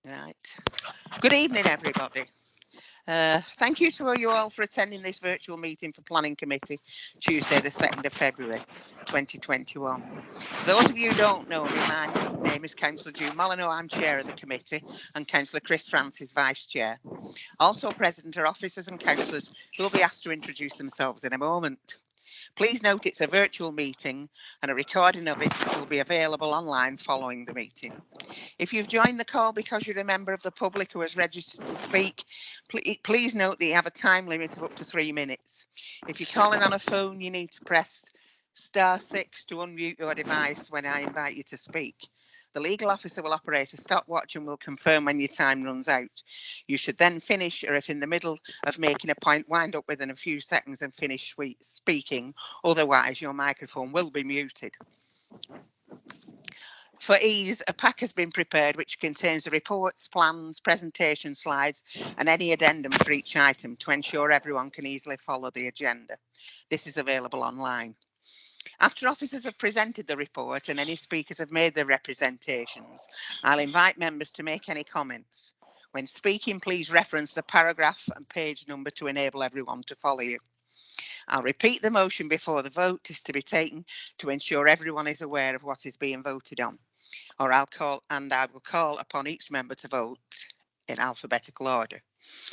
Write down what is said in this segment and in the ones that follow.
Right. Good evening, everybody. Thank you to you all for attending this virtual meeting for Planning Committee, Tuesday the 2nd of February 2021. For those of you who don't know me, my name is Councillor June Molyneux. I'm Chair of the committee and Councillor Chris Francis, Vice Chair. Also present are officers and councillors who will be asked to introduce themselves in a moment. Please note it's a virtual meeting and a recording of it will be available online following the meeting. If you've joined the call because you're a member of the public who has registered to speak, please note that you have a time limit of up to 3 minutes. If you're calling on a phone, you need to press *6 to unmute your device when I invite you to speak. The legal officer will operate a stopwatch and will confirm when your time runs out. You should then finish, or if in the middle of making a point, wind up within a few seconds and finish speaking. Otherwise, your microphone will be muted. For ease, a pack has been prepared which contains the reports, plans, presentation slides and any addendum for each item to ensure everyone can easily follow the agenda. This is available online. After officers have presented the report and any speakers have made their representations, I'll invite members to make any comments. When speaking, please reference the paragraph and page number to enable everyone to follow you. I'll repeat the motion before the vote is to be taken to ensure everyone is aware of what is being voted on. I will call upon each member to vote in alphabetical order.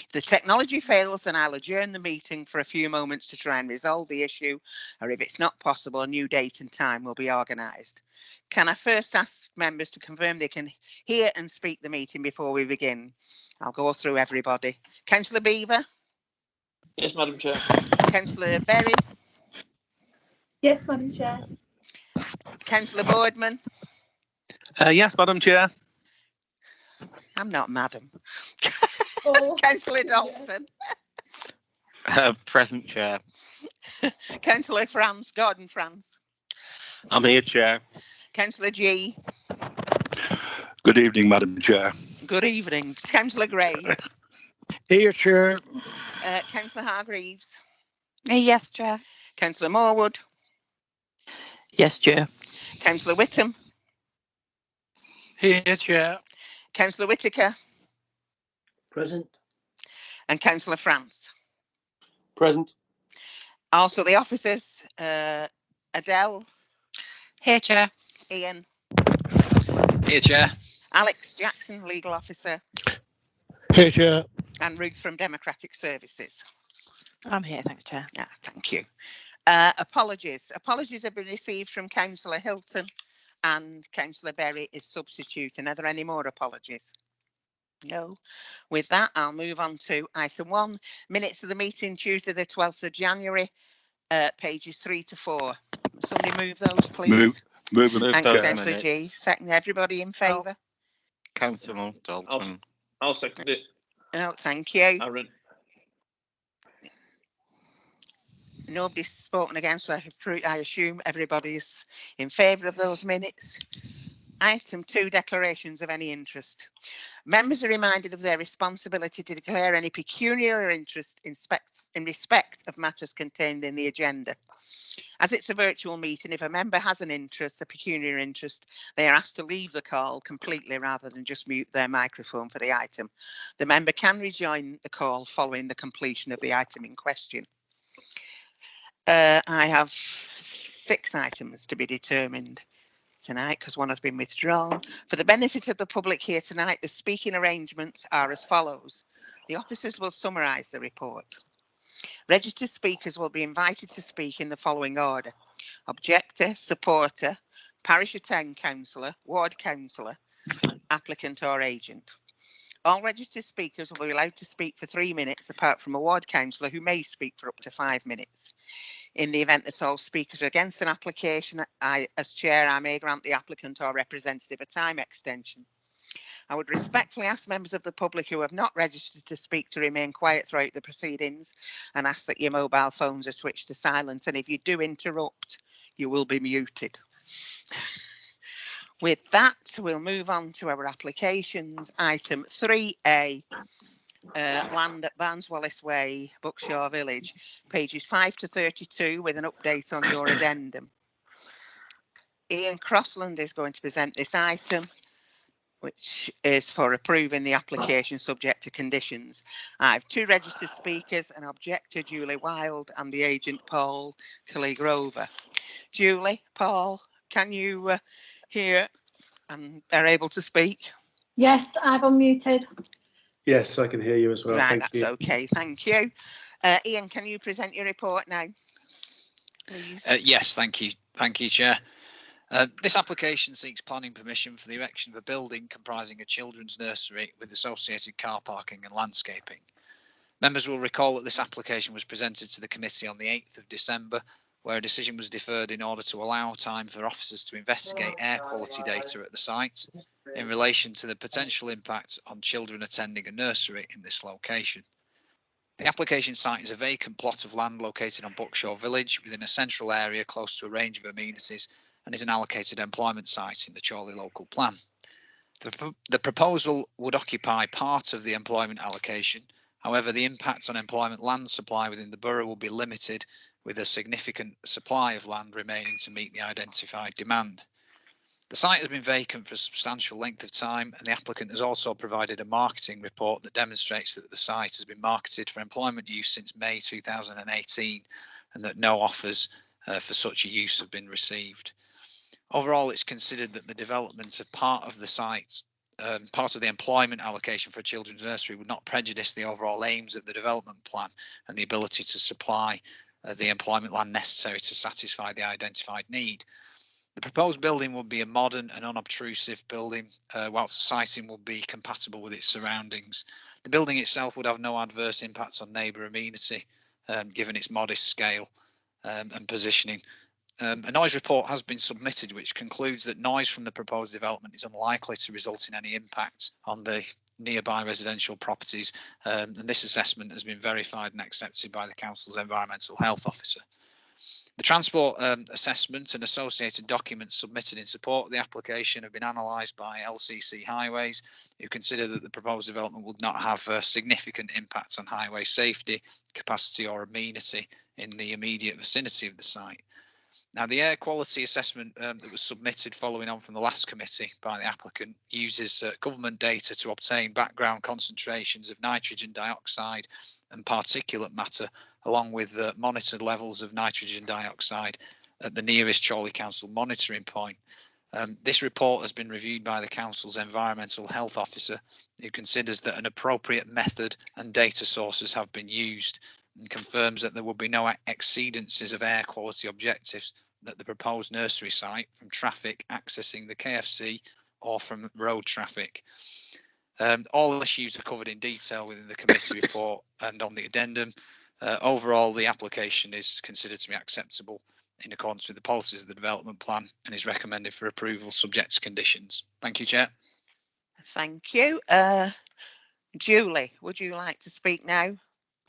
If the technology fails, then I'll adjourn the meeting for a few moments to try and resolve the issue, or if it's not possible, a new date and time will be organised. Can I first ask members to confirm they can hear and speak the meeting before we begin? I'll go through everybody. Councillor Beaver? Yes, Madam Chair. Councillor Berry? Yes, Madam Chair. Councillor Boardman? Yes, Madam Chair. I'm not madam. Oh, Councillor Dalton? Present, Chair. Councillor France, Gordon France? I'm here, Chair. Councillor G? Good evening, Madam Chair. Good evening. Councillor Gray? Here, Chair. Councillor Hargreaves? Yes, Chair. Councillor Morwood? Yes, Chair. Councillor Whittam? Here, Chair. Councillor Whitaker? Present. And Councillor France? Present. Also the officers, Adele? Here, Chair. Ian? Here, Chair. Alex Jackson, legal officer? Here, Chair. And Ruth from Democratic Services? I'm here, thanks, Chair. Thank you. Apologies. Apologies have been received from Councillor Hilton and Councillor Berry is substituting. Are there any more apologies? No. With that, I'll move on to item 1, minutes of the meeting Tuesday the 12th of January, pages 3 to 4. Somebody move those, please. Move them. Thanks, those Councillor G. minutes. Second, everybody in favour? Councillor Dalton. I'll second it. No, thank you. Aaron. Nobody's spoken against, so I assume everybody's in favour of those minutes. Item 2, declarations of any interest. Members are reminded of their responsibility to declare any pecuniary interest in respect of matters contained in the agenda. As it's a virtual meeting, if a member has an interest, a pecuniary interest, they are asked to leave the call completely rather than just mute their microphone for the item. The member can rejoin the call following the completion of the item in question. I have 6 items to be determined tonight because one has been withdrawn. For the benefit of the public here tonight, the speaking arrangements are as follows. The officers will summarise the report. Registered speakers will be invited to speak in the following order: objector, supporter, parish attend councillor, ward councillor, applicant or agent. All registered speakers will be allowed to speak for 3 minutes, apart from a ward councillor who may speak for up to 5 minutes. In the event that all speakers are against an application, as chair, I may grant the applicant or representative a time extension. I would respectfully ask members of the public who have not registered to speak to remain quiet throughout the proceedings and ask that your mobile phones are switched to silent. And if you do interrupt, you will be muted. With that, we'll move on to our applications. Item 3A, land at Barnes Wallis Way, Buckshaw Village, pages 5 to 32 with an update on your addendum. Ian Crossland is going to present this item. which is for approving the application subject to conditions. I have 2 registered speakers, an objector, Julie Wild, and the agent, Paul Killy-Grover. Julie, Paul, can you hear and are able to speak? Yes, I've unmuted. Yes, I can hear you as well. Right, Thank that's you. okay, thank you. Ian, can you present your report now, please? Yes, thank you. Thank you, Chair. This application seeks planning permission for the erection of a building comprising a children's nursery with associated car parking and landscaping. Members will recall that this application was presented to the committee on the 8th of December, where a decision was deferred in order to allow time for officers to investigate air quality data at the site in relation to the potential impact on children attending a nursery in this location. The application site is a vacant plot of land located on Buckshaw Village within a central area close to a range of amenities and is an allocated employment site in the Chorley local plan. The proposal would occupy part of the employment allocation. However, the impact on employment land supply within the borough will be limited, with a significant supply of land remaining to meet the identified demand. The site has been vacant for a substantial length of time, and the applicant has also provided a marketing report that demonstrates that the site has been marketed for employment use since May 2018 and that no offers for such a use have been received. Overall, it's considered that the development of part of the site, part of the employment allocation for a children's nursery would not prejudice the overall aims of the development plan and the ability to supply the employment land necessary to satisfy the identified need. The proposed building will be a modern and unobtrusive building, whilst the siting will be compatible with its surroundings. The building itself would have no adverse impacts on neighbour amenity, given its modest scale and positioning. A noise report has been submitted which concludes that noise from the proposed development is unlikely to result in any impact on the nearby residential properties, and this assessment has been verified and accepted by the Council's Environmental Health Officer. The transport assessment and associated documents submitted in support of the application have been analysed by LCC Highways, who consider that the proposed development would not have a significant impact on highway safety, capacity or amenity in the immediate vicinity of the site. Now, the air quality assessment that was submitted following on from the last committee by the applicant uses government data to obtain background concentrations of nitrogen dioxide and particulate matter, along with monitored levels of nitrogen dioxide at the nearest Chorley Council monitoring point. This report has been reviewed by the Council's Environmental Health Officer, who considers that an appropriate method and data sources have been used, and confirms that there will be no exceedances of air quality objectives at the proposed nursery site from traffic accessing the KFC or from road traffic. All issues are covered in detail within the committee report and on the addendum. Overall, the application is considered to be acceptable in accordance with the policies of the development plan and is recommended for approval subject to conditions. Thank you, Chair. Thank you. Julie, would you like to speak now?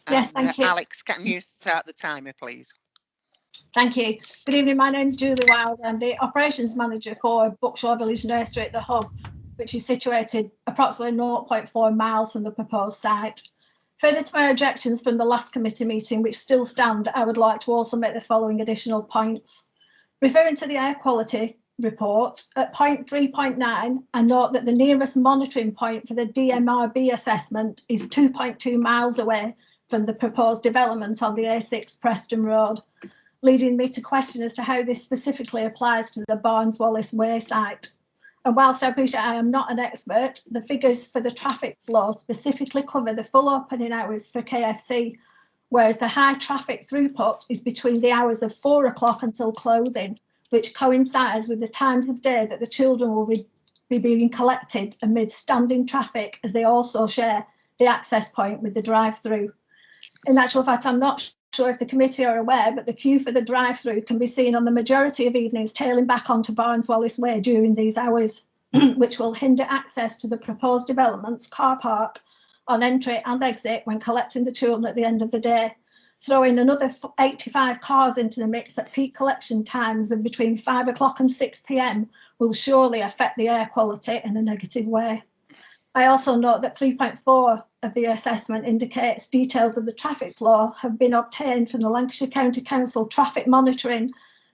Yes, thank you. Alex, can you start the timer, please? Thank you. Good evening. My name's Julie Wild. I'm the operations manager for Buckshaw Village Nursery at the Hub, which is situated approximately 0.4 miles from the proposed site. Further to my objections from the last committee meeting, which still stand, I would like to also make the following additional points. Referring to the air quality report, at point 3.9, I note that the nearest monitoring point for the DMRB assessment is 2.2 miles away from the proposed development on the A6 Preston Road, leading me to question as to how this specifically applies to the Barnes-Wallis Way site. And whilst I appreciate I am not an expert, the figures for the traffic flow specifically cover the full opening hours for KFC, whereas the high traffic throughput is between the hours of 4 o'clock until closing, which coincides with the times of day that the children will be being collected amid standing traffic, as they also share the access point with the drive-through. In actual fact, I'm not sure if the committee are aware, but the queue for the drive-through can be seen on the majority of evenings tailing back onto Barnes-Wallis Way during these hours, which will hinder access to the proposed development's car park on entry and exit when collecting the children at the end of the day. Throwing another 85 cars into the mix at peak collection times of between 5 o'clock and 6 p.m. will surely affect the air quality in a negative way. I also note that 3.4 of the assessment indicates details of the traffic flow have been obtained from the Lancashire County Council traffic monitoring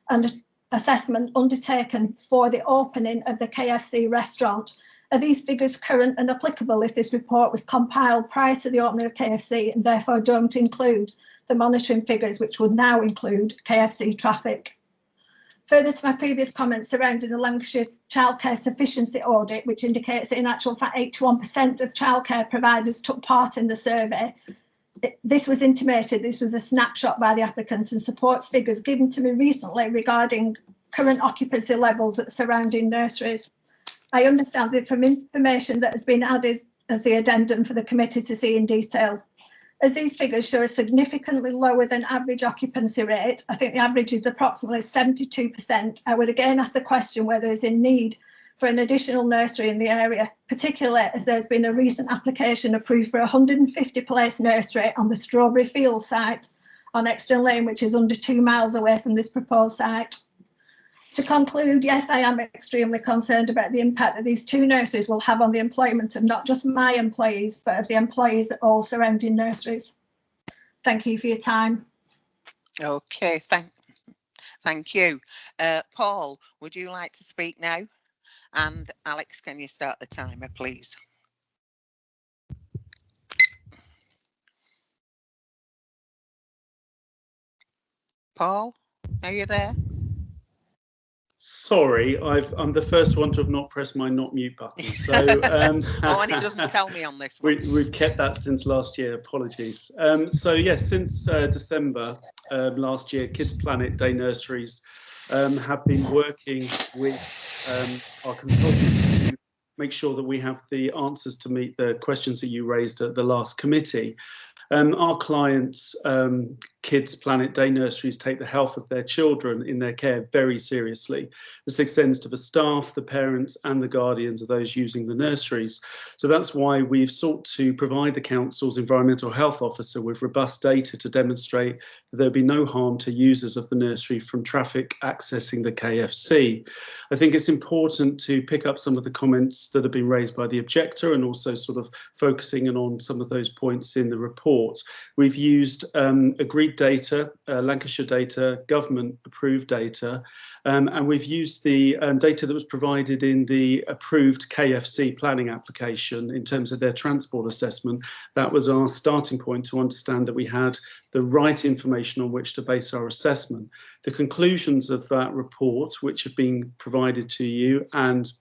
and assessment undertaken for the opening of the KFC restaurant, Are these figures current and applicable if this report was compiled prior to the opening of KFC and therefore don't include the monitoring figures, which would now include KFC traffic? Further to my previous comments surrounding the Lancashire Childcare Sufficiency Audit, which indicates that in actual fact 81% of childcare providers took part in the survey, this was intimated, this was a snapshot by the applicant and supports figures given to me recently regarding current occupancy levels at surrounding nurseries. I understand that from information that has been added as the addendum for the committee to see in detail. As these figures show a significantly lower than average occupancy rate, I think the average is approximately 72%. I would again ask the question whether there's a need for an additional nursery in the area, particularly as there's been a recent application approved for a 150-place nursery on the Strawberry Fields site on Exton Lane, which is under 2 miles away from this proposed site. To conclude, yes, I am extremely concerned about the impact that these 2 nurseries will have on the employment of not just my employees, but of the employees at all surrounding nurseries. Thank you for your time. Okay, thank you. Paul, would you like to speak now? And Alex, can you start the timer, please? Paul, are you there? Sorry, I'm the first one to have not pressed my not mute button. So, oh, and it doesn't tell me on this one. We've kept that since last year. Apologies. So yes, since December last year, Kids Planet Day Nurseries have been working with our consultants to make sure that we have the answers to meet the questions that you raised at the last committee. Our clients, Kids Planet Day Nurseries, take the health of their children in their care very seriously. This extends to the staff, the parents and the guardians of those using the nurseries. So that's why we've sought to provide the council's environmental health officer with robust data to demonstrate that there'll be no harm to users of the nursery from traffic accessing the KFC. I think it's important to pick up some of the comments that have been raised by the objector and also sort of focusing in on some of those points in the report. We've used agreed data, Lancashire data, government approved data, and we've used the data that was provided in the approved KFC planning application in terms of their transport assessment. That was our starting point to understand that we had the right information on which to base our assessment. The conclusions of that report, which have been provided to you and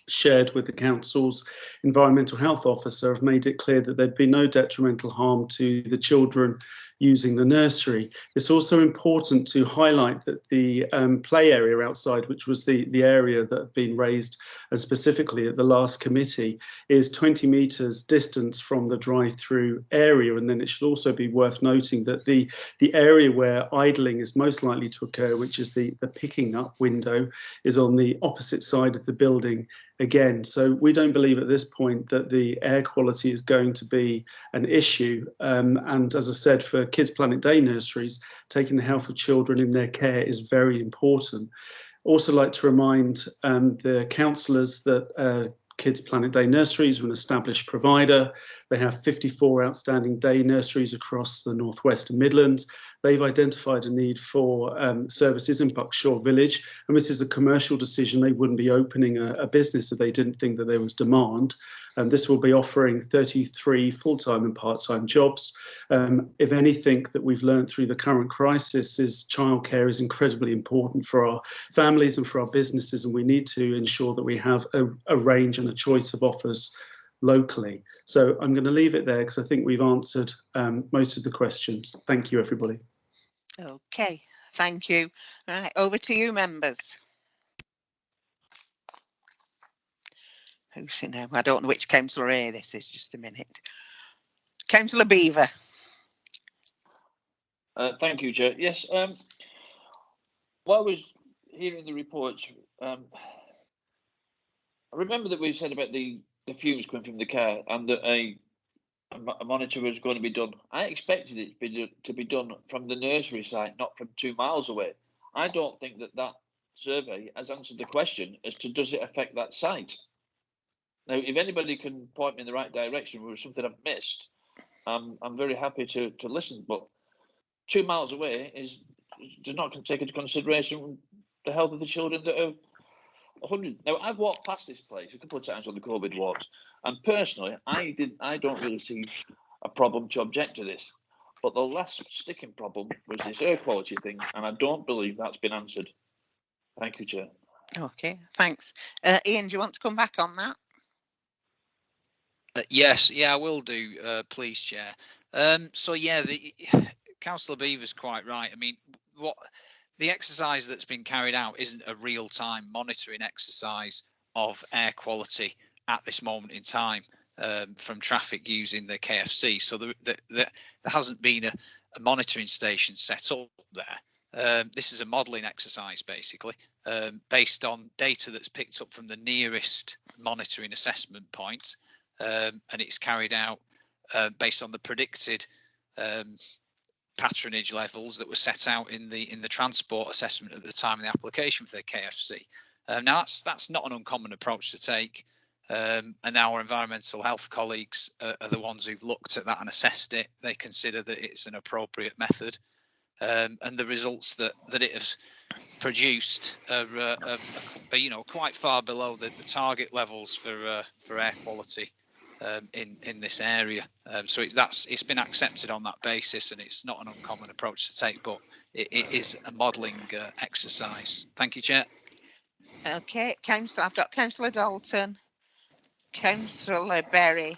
shared with the council's environmental health officer, have made it clear that there'd be no detrimental harm to the children using the nursery. It's also important to highlight that the play area outside, which was the area that had been raised specifically at the last committee, is 20 metres distance from the drive-through area. And then it should also be worth noting that the area where idling is most likely to occur, which is the picking up window, is on the opposite side of the building again. So we don't believe at this point that the air quality is going to be an issue. And as I said, for Kids Planet Day Nurseries, taking the health of children in their care is very important. Also like to remind the councillors that Kids Planet Day Nurseries are an established provider. They have 54 outstanding day nurseries across the North West and Midlands. They've identified a need for services in Buckshaw Village, and this is a commercial decision. They wouldn't be opening a business if they didn't think that there was demand. And this will be offering 33 full-time and part-time jobs. If anything that we've learned through the current crisis is childcare is incredibly important for our families and for our businesses, and we need to ensure that we have a range and a choice of offers locally. So I'm going to leave it there because I think we've answered most of the questions. Thank you, everybody. Okay, thank you. Right, over to you, members. Who's in there? I don't know which councillor A this is, just a minute. Councillor Beaver. Thank you, Chair. Yes, while I was hearing the reports, I remember that we said about the fumes coming from the car and that a monitor was going to be done. I expected it to be done from the nursery site, not from 2 miles away. I don't think that survey has answered the question as to does it affect that site. Now, if anybody can point me in the right direction with something I've missed, I'm very happy to listen. But 2 miles away does not take into consideration the health of the children that are 100. Now, I've walked past this place a couple of times on the COVID walks, and personally, I don't really see a problem to object to this. But the last sticking problem was this air quality thing, and I don't believe that's been answered. Thank you, Chair. Okay, thanks. Ian, do you want to come back on that? Yes, yeah, I will do, please, Chair. So yeah, Councillor Beaver's quite right. I mean, what the exercise that's been carried out isn't a real-time monitoring exercise of air quality at this moment in time from traffic using the KFC. So there hasn't been a monitoring station set up there. This is a modelling exercise, basically, based on data that's picked up from the nearest monitoring assessment point. And it's carried out based on the predicted patronage levels that were set out in the transport assessment at the time of the application for the KFC. Now that's not an uncommon approach to take, and our environmental health colleagues are the ones who've looked at that and assessed it. They consider that it's an appropriate method, and the results that it has produced are quite far below the target levels for air quality in this area. So it's been accepted on that basis, and it's not an uncommon approach to take, but it is a modelling exercise. Thank you, Chair. Okay, I've got Councillor Dalton, Councillor Berry,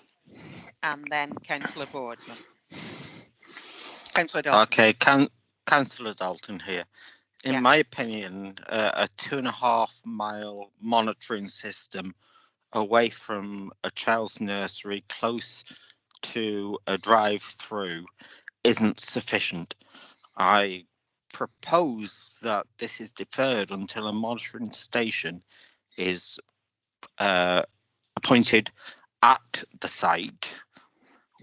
and then Councillor Boardman. Councillor Dalton. Okay, Councillor Dalton here. In my opinion, a 2.5 mile monitoring system away from a child's nursery close to a drive-through isn't sufficient. I propose that this is deferred until a monitoring station is appointed at the site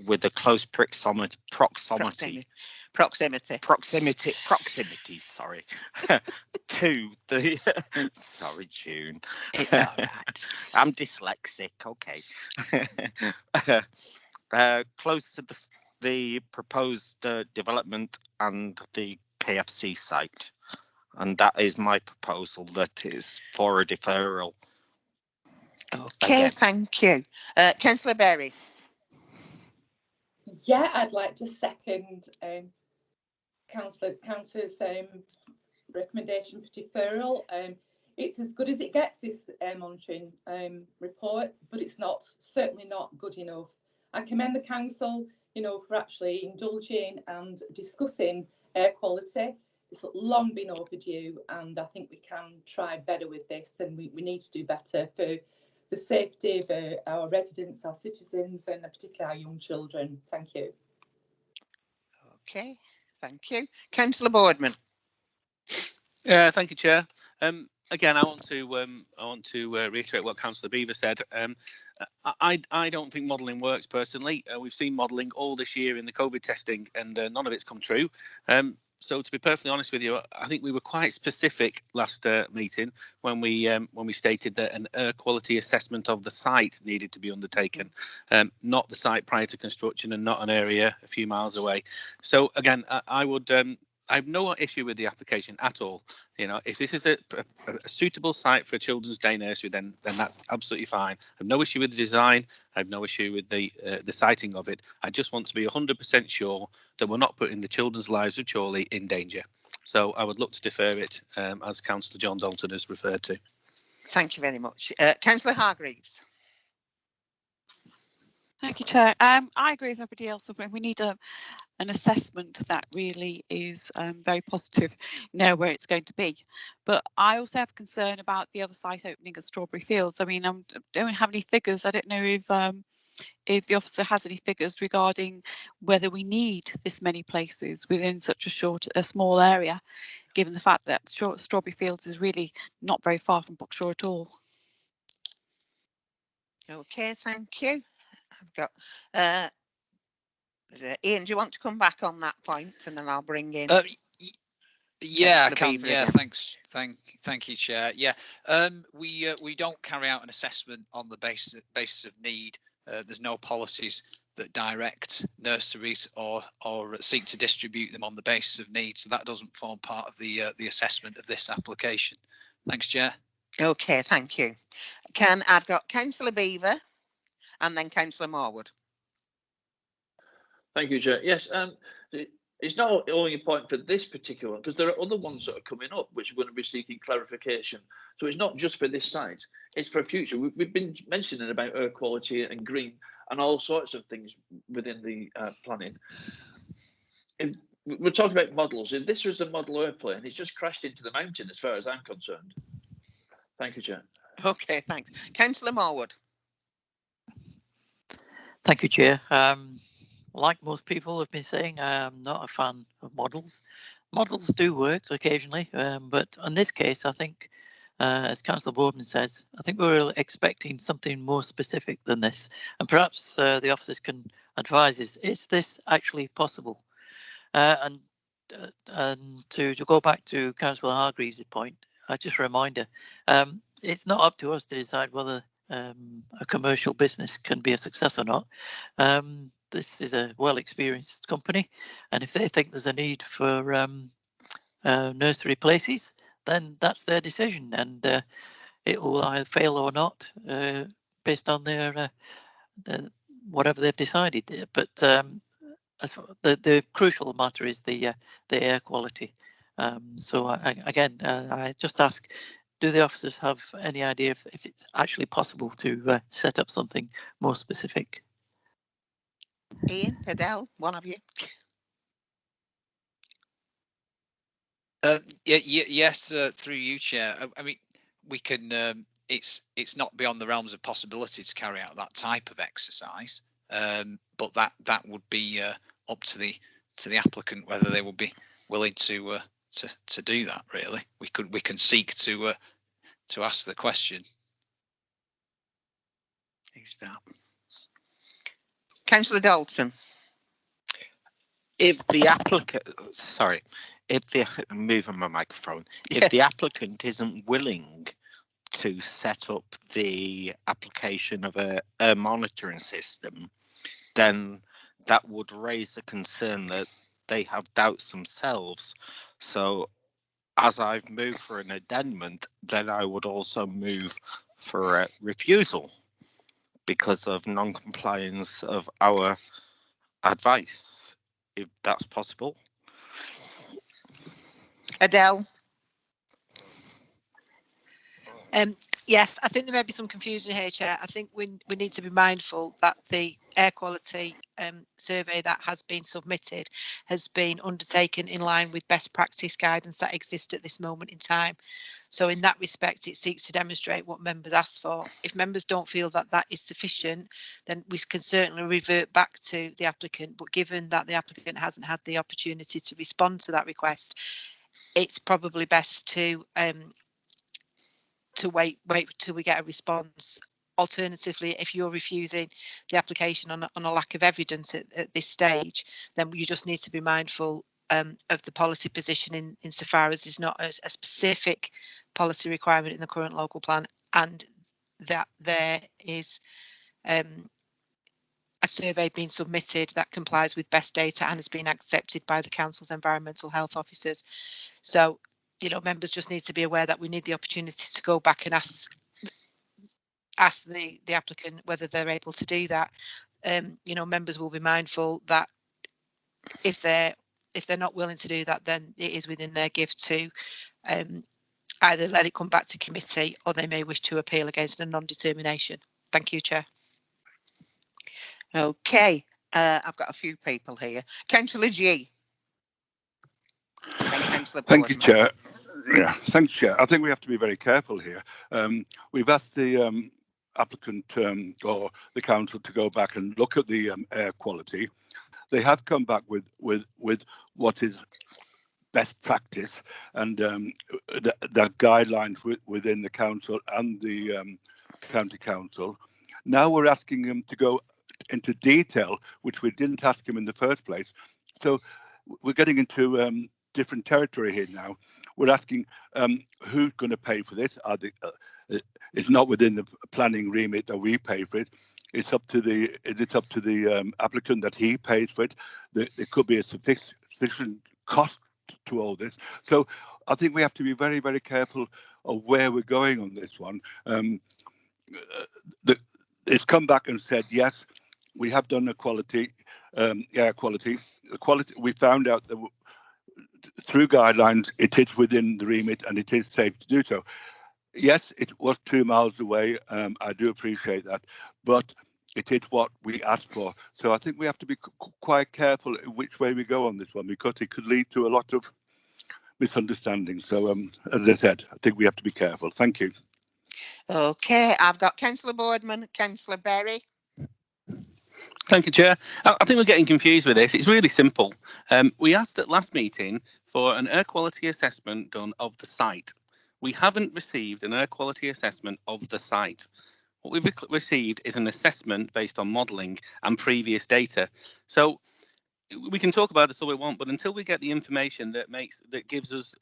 with a close proximity, sorry, to the, sorry, June. It's all right. I'm dyslexic, okay. Close to the proposed development and the KFC site. And that is my proposal, that is for a deferral. Okay, again. Thank you. Councillor Berry. Yeah, I'd like to second Councillor's recommendation for deferral. It's as good as it gets, this monitoring report, but it's certainly not good enough. I commend the council, for actually indulging and discussing air quality. It's long been overdue, and I think we can try better with this, and we need to do better for the safety of our residents, our citizens, and particularly our young children. Thank you. Okay, thank you. Councillor Boardman. Thank you, Chair. Again, I want to reiterate what Councillor Beaver said. I don't think modelling works personally. We've seen modelling all this year in the COVID testing, and none of it's come true. So to be perfectly honest with you, I think we were quite specific last meeting when we stated that an air quality assessment of the site needed to be undertaken, not the site prior to construction and not an area a few miles away. So again, I have no issue with the application at all. If this is a suitable site for a children's day nursery, then that's absolutely fine. I have no issue with the design. I have no issue with the siting of it. I just want to be 100% sure that we're not putting the children's lives of Chorley in danger. So I would look to defer it, as Councillor John Dalton has referred to. Thank you very much. Councillor Hargreaves. Thank you, Chair. I agree with everybody else. We need an assessment that really is very positive, where it's going to be. But I also have concern about the other site opening at Strawberry Fields. I mean, I don't have any figures. I don't know if the officer has any figures regarding whether we need this many places within such a small area, given the fact that Strawberry Fields is really not very far from Buckshaw at all. Okay, thank you. I've got Ian, do you want to come back on that point, and then I'll bring in? Yeah, I can. Yeah, thanks. Thank you, Chair. Yeah, we don't carry out an assessment on the basis of need. There's no policies that direct nurseries or seek to distribute them on the basis of need, so that doesn't form part of the assessment of this application. Thanks, Chair. Okay, thank you. I've got Councillor Beaver and then Councillor Marwood. Thank you, Chair. Yes, it's not only a point for this particular one, because there are other ones that are coming up which are going to be seeking clarification. So it's not just for this site, it's for future. We've been mentioning about air quality and green and all sorts of things within the planning. If we're talking about models, if this was a model airplane, it's just crashed into the mountain as far as I'm concerned. Thank you, Chair. Okay, thanks. Councillor Marwood. Thank you, Chair. Like most people have been saying, I'm not a fan of models. Models do work occasionally, but in this case, I think, as Councillor Bowden says, I think we're expecting something more specific than this. And perhaps the officers can advise us, is this actually possible? And to go back to Councillor Hargreaves' point, just a reminder, it's not up to us to decide whether a commercial business can be a success or not. This is a well-experienced company, and if they think there's a need for nursery places, then that's their decision, and it will either fail or not based on their whatever they've decided. But as for the crucial matter is the air quality. So I just ask, do the officers have any idea if it's actually possible to set up something more specific? Ian, Adele, one of you. Yes, through you, Chair. I mean, we can. It's not beyond the realms of possibility to carry out that type of exercise, but that would be up to the applicant whether they would be willing to do that. Really, we can seek to ask the question. Who's that? Councillor Dalton. If the applicant, sorry, I'm moving my microphone. If the applicant isn't willing to set up the application of a monitoring system, then that would raise a concern that they have doubts themselves. So as I've moved for an addendum, then I would also move for a refusal because of non-compliance of our advice, if that's possible. Adele. Yes, I think there may be some confusion here, Chair. I think we need to be mindful that the air quality survey that has been submitted has been undertaken in line with best practice guidance that exists at this moment in time. So in that respect, it seeks to demonstrate what members asked for. If members don't feel that that is sufficient, then we can certainly revert back to the applicant. But given that the applicant hasn't had the opportunity to respond to that request, it's probably best to wait till we get a response. Alternatively, if you're refusing the application on a lack of evidence at this stage, then you just need to be mindful of the policy position insofar as it's not a specific policy requirement in the current local plan, and that there is a survey being submitted that complies with best data and has been accepted by the council's environmental health officers. So, you know, members just need to be aware that we need the opportunity to go back and ask the applicant whether they're able to do that. You know, members will be mindful that if they're not willing to do that, then it is within their gift to either let it come back to committee or they may wish to appeal against a non-determination. Thank you, Chair. Okay, I've got a few people here. Councillor G. Thank you, Chair. Yeah, thanks, Chair. I think we have to be very careful here. We've asked the applicant or the council to go back and look at the air quality. They have come back with what is best practice and the guidelines within the council and the county council. Now we're asking them to go into detail, which we didn't ask them in the first place. So we're getting into different territory here now. We're asking who's going to pay for this. It's not within the planning remit that we pay for it. It's up to the applicant that he pays for it. There could be a sufficient cost to all this. So I think we have to be very, very careful of where we're going on this one. It's come back and said, yes, we have done air quality. The quality, we found out that through guidelines, it is within the remit and it is safe to do so. Yes, it was 2 miles away. I do appreciate that, but it is what we asked for. So I think we have to be quite careful which way we go on this one, because it could lead to a lot of misunderstandings. So as I said, I think we have to be careful. Thank you. Okay, I've got Councillor Boardman, Councillor Berry. Thank you, Chair. I think we're getting confused with this. It's really simple. We asked at last meeting for an air quality assessment done of the site. We haven't received an air quality assessment of the site. What we've received is an assessment based on modelling and previous data. So we can talk about this all we want, but until we get the information that gives us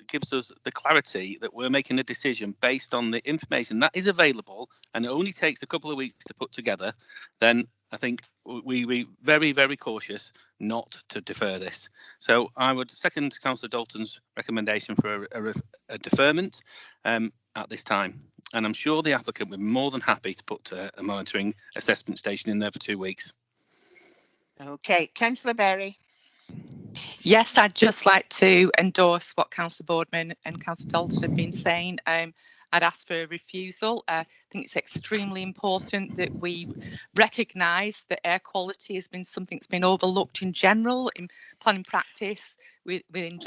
the clarity that we're making a decision based on the information that is available, and it only takes a couple of weeks to put together, then I think we very, very cautious not to defer this. So I would second Councillor Dalton's recommendation for a deferment at this time. And I'm sure the applicant would be more than happy to put a monitoring assessment station in there for 2 weeks. Okay, Councillor Berry. Yes, I'd just like to endorse what Councillor Boardman and Councillor Dalton have been saying. I'd ask for a refusal. I think it's extremely important that we recognise that air quality has been something that's been overlooked in general in planning practice within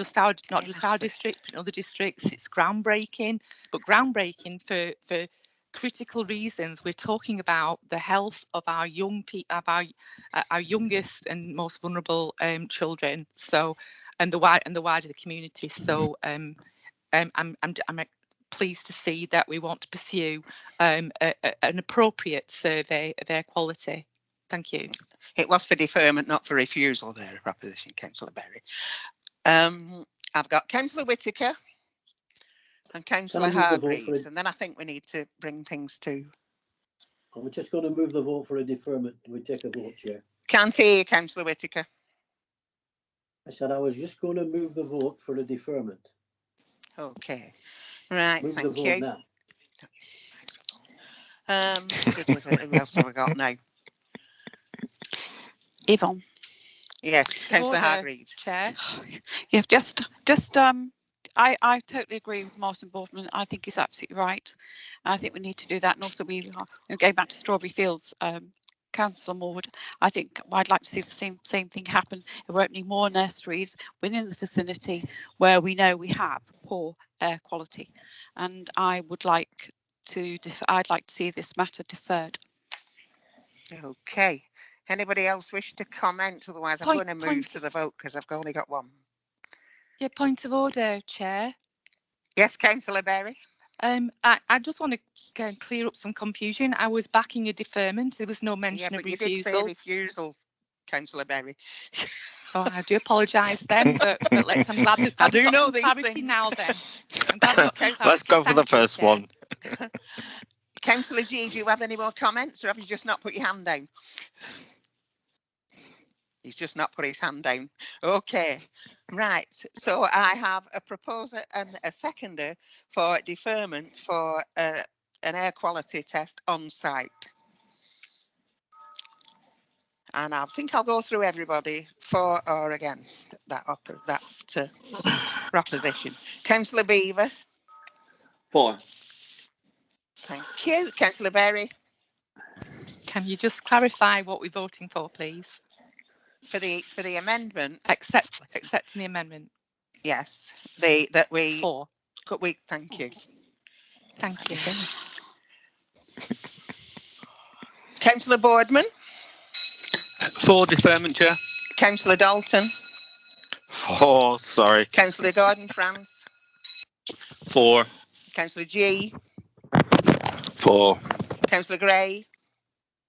not just our district, but in other districts. It's groundbreaking, but groundbreaking for critical reasons. We're talking about the health of our young people, our youngest and most vulnerable children. So, and the wider the community. So, I'm pleased to see that we want to pursue an appropriate survey of air quality. Thank you. It was for deferment, not for refusal there, a proposition, Councillor Berry. I've got Councillor Whitaker and Councillor Hargreaves, and then I think we need to bring things to... I'm just going to move the vote for a deferment. We take a vote, Chair. Can't hear you, Councillor Whitaker. I said I was just going to move the vote for a deferment. Okay. Right, move thank the you. vote now. Who else have we got now? Yvonne. Yes, Councillor Hargreaves. Chair. Yeah, I totally agree with Martin Boardman. I think he's absolutely right. I think we need to do that. And also, going back to Strawberry Fields, Councillor Morwood, I think I'd like to see the same thing happen. We're opening more nurseries within the vicinity where we know we have poor air quality, and I'd like to see this matter deferred. Okay. Anybody else wish to comment? Otherwise, I'm going to move to the vote because I've only got one. Yeah, point of order, Chair. Yes, Councillor Berry. I just want to go and clear up some confusion. I was backing a deferment. There was no mention of refusal. You did say refusal, Councillor Berry. Oh, I do apologise then, but I'm glad that I do know these clarity things now. Then I'm glad we got some clarity. Let's go for the first one. Councillor G, do you have any more comments, or have you just not put your hand down? He's just not put his hand down. Okay, right. So I have a proposer and a seconder for deferment for an air quality test on site. And I think I'll go through everybody for or against that proposition. Councillor Beaver. For. Thank you. Councillor Berry. Can you just clarify what we're voting for, please? For the amendment. Accepting the amendment. Yes. That we. For. Thank you. Thank you. Councillor Boardman. For deferment, Chair. Councillor Dalton. Oh, sorry. Councillor Gordon-Franz. For. Councillor G. For. Councillor Gray.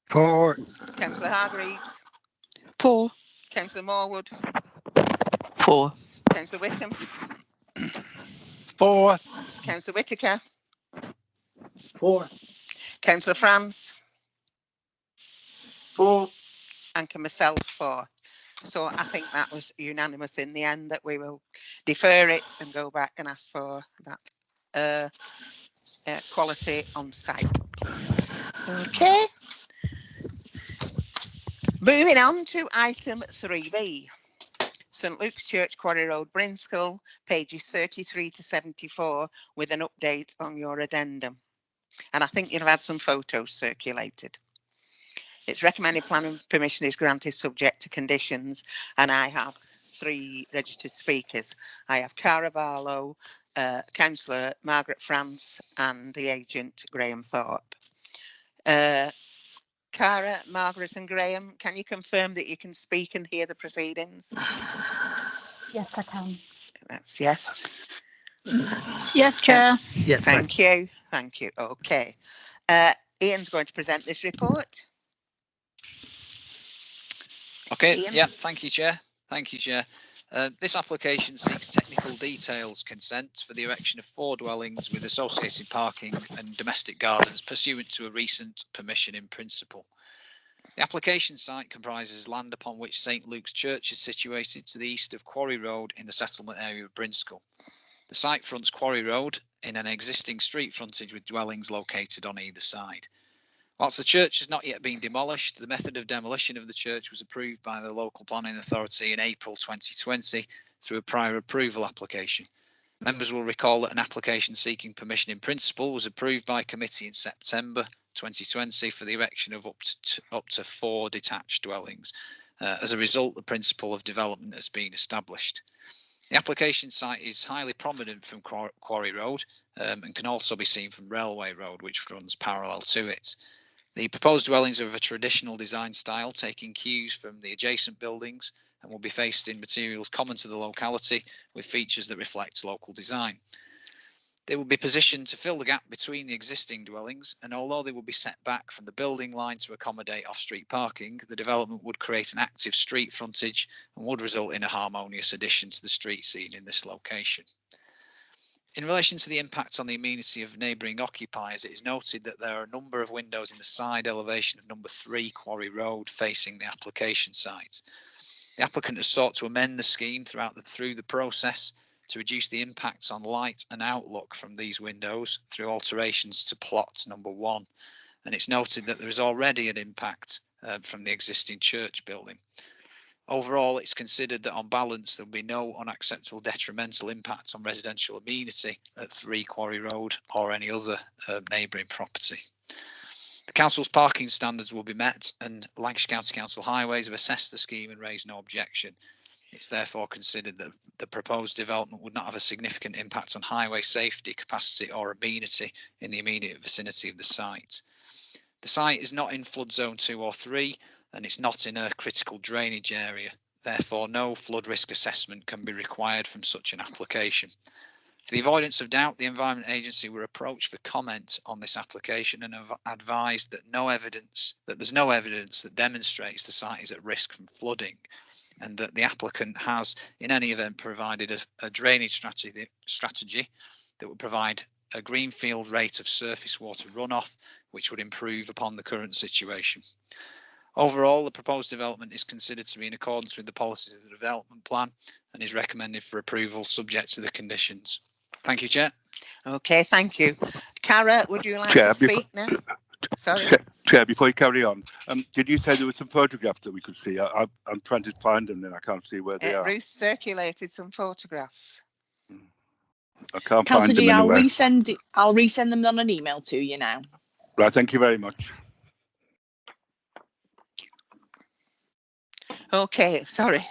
For. Councillor Hargreaves. For. Councillor Morwood. For. Councillor Whittam. For. Councillor Whitaker. For. Councillor Franz. For. And myself for. So I think that was unanimous in the end that we will defer it and go back and ask for that quality on site. Okay. Moving on to item 3B. St Luke's Church, Quarry Road, Brinscall, pages 33 to 74, with an update on your addendum. And I think you've had some photos circulated. It's recommended planning permission is granted subject to conditions, and I have 3 registered speakers. I have Cara Barlow, Councillor Margaret France, and the agent Graham Thorpe. Cara, Margaret and Graham, can you confirm that you can speak and hear the proceedings? Yes, I can. That's yes. Yes, Chair. Yes, Thank you. Thank you. Okay. Ian's going to present this report. Okay, Ian? yeah, thank you, Chair. Thank you, Chair. This application seeks technical details consent for the erection of 4 dwellings with associated parking and domestic gardens pursuant to a recent permission in principle. The application site comprises land upon which St Luke's Church is situated to the east of Quarry Road in the settlement area of Brinscall. The site fronts Quarry Road in an existing street frontage with dwellings located on either side. Whilst the church has not yet been demolished, the method of demolition of the church was approved by the local planning authority in April 2020 through a prior approval application. Members will recall that an application seeking permission in principle was approved by committee in September 2020 for the erection of up to 4 detached dwellings. As a result, the principle of development has been established. The application site is highly prominent from Quarry Road and can also be seen from Railway Road, which runs parallel to it. The proposed dwellings are of a traditional design style, taking cues from the adjacent buildings, and will be faced in materials common to the locality with features that reflect local design. They will be positioned to fill the gap between the existing dwellings, and although they will be set back from the building line to accommodate off-street parking, the development would create an active street frontage and would result in a harmonious addition to the street scene in this location. In relation to the impact on the amenity of neighbouring occupiers, it is noted that there are a number of windows in the side elevation of number 3 Quarry Road facing the application site. The applicant has sought to amend the scheme through the process to reduce the impacts on light and outlook from these windows through alterations to plot number 1. And it's noted that there is already an impact from the existing church building. Overall, it's considered that on balance, there will be no unacceptable detrimental impact on residential amenity at 3 Quarry Road or any other neighbouring property. The council's parking standards will be met, and Lancashire County Council Highways have assessed the scheme and raised no objection. It's therefore considered that the proposed development would not have a significant impact on highway safety, capacity or amenity in the immediate vicinity of the site. The site is not in flood zone 2 or 3, and it's not in a critical drainage area. Therefore, no flood risk assessment can be required from such an application. For the avoidance of doubt, the Environment Agency were approached for comment on this application and have advised that there's no evidence that demonstrates the site is at risk from flooding, and that the applicant has, in any event, provided a drainage strategy that would provide a greenfield rate of surface water runoff, which would improve upon the current situation. Overall, the proposed development is considered to be in accordance with the policies of the development plan and is recommended for approval subject to the conditions. Thank you, Chair. Okay, thank you. Cara, would you like to speak now? Sorry. Chair, before you carry on, did you say there were some photographs that we could see? I'm trying to find them and I can't see where they are. Ruth circulated some photographs. I can't Councillor find them G, anywhere. I'll resend them on an email to you now. Right, thank you very much. Okay, sorry.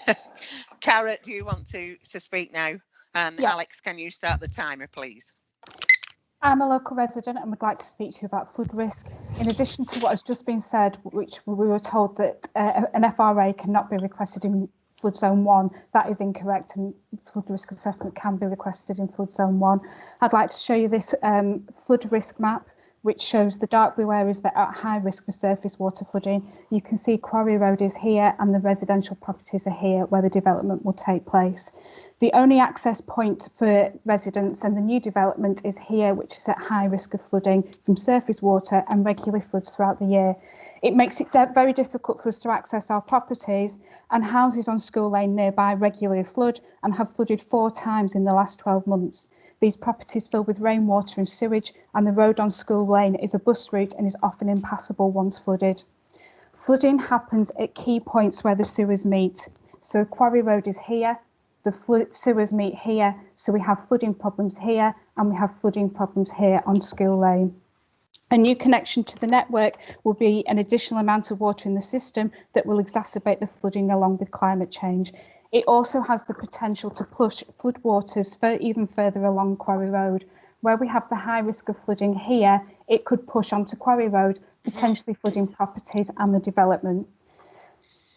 Cara, do you want to speak now? And yeah. Alex, can you start the timer, please? I'm a local resident and would like to speak to you about flood risk. In addition to what has just been said, which we were told that an FRA cannot be requested in flood zone 1, that is incorrect, and flood risk assessment can be requested in flood zone 1. I'd like to show you this flood risk map, which shows the dark blue areas that are at high risk for surface water flooding. You can see Quarry Road is here and the residential properties are here where the development will take place. The only access point for residents and the new development is here, which is at high risk of flooding from surface water and regular floods throughout the year. It makes it very difficult for us to access our properties, and houses on School Lane nearby regularly flood and have flooded 4 times in the last 12 months. These properties fill with rainwater and sewage, and the road on School Lane is a bus route and is often impassable once flooded. Flooding happens at key points where the sewers meet. So Quarry Road is here, the sewers meet here, so we have flooding problems here, and we have flooding problems here on School Lane. A new connection to the network will be an additional amount of water in the system that will exacerbate the flooding along with climate change. It also has the potential to push floodwaters even further along Quarry Road. Where we have the high risk of flooding here, it could push onto Quarry Road, potentially flooding properties and the development.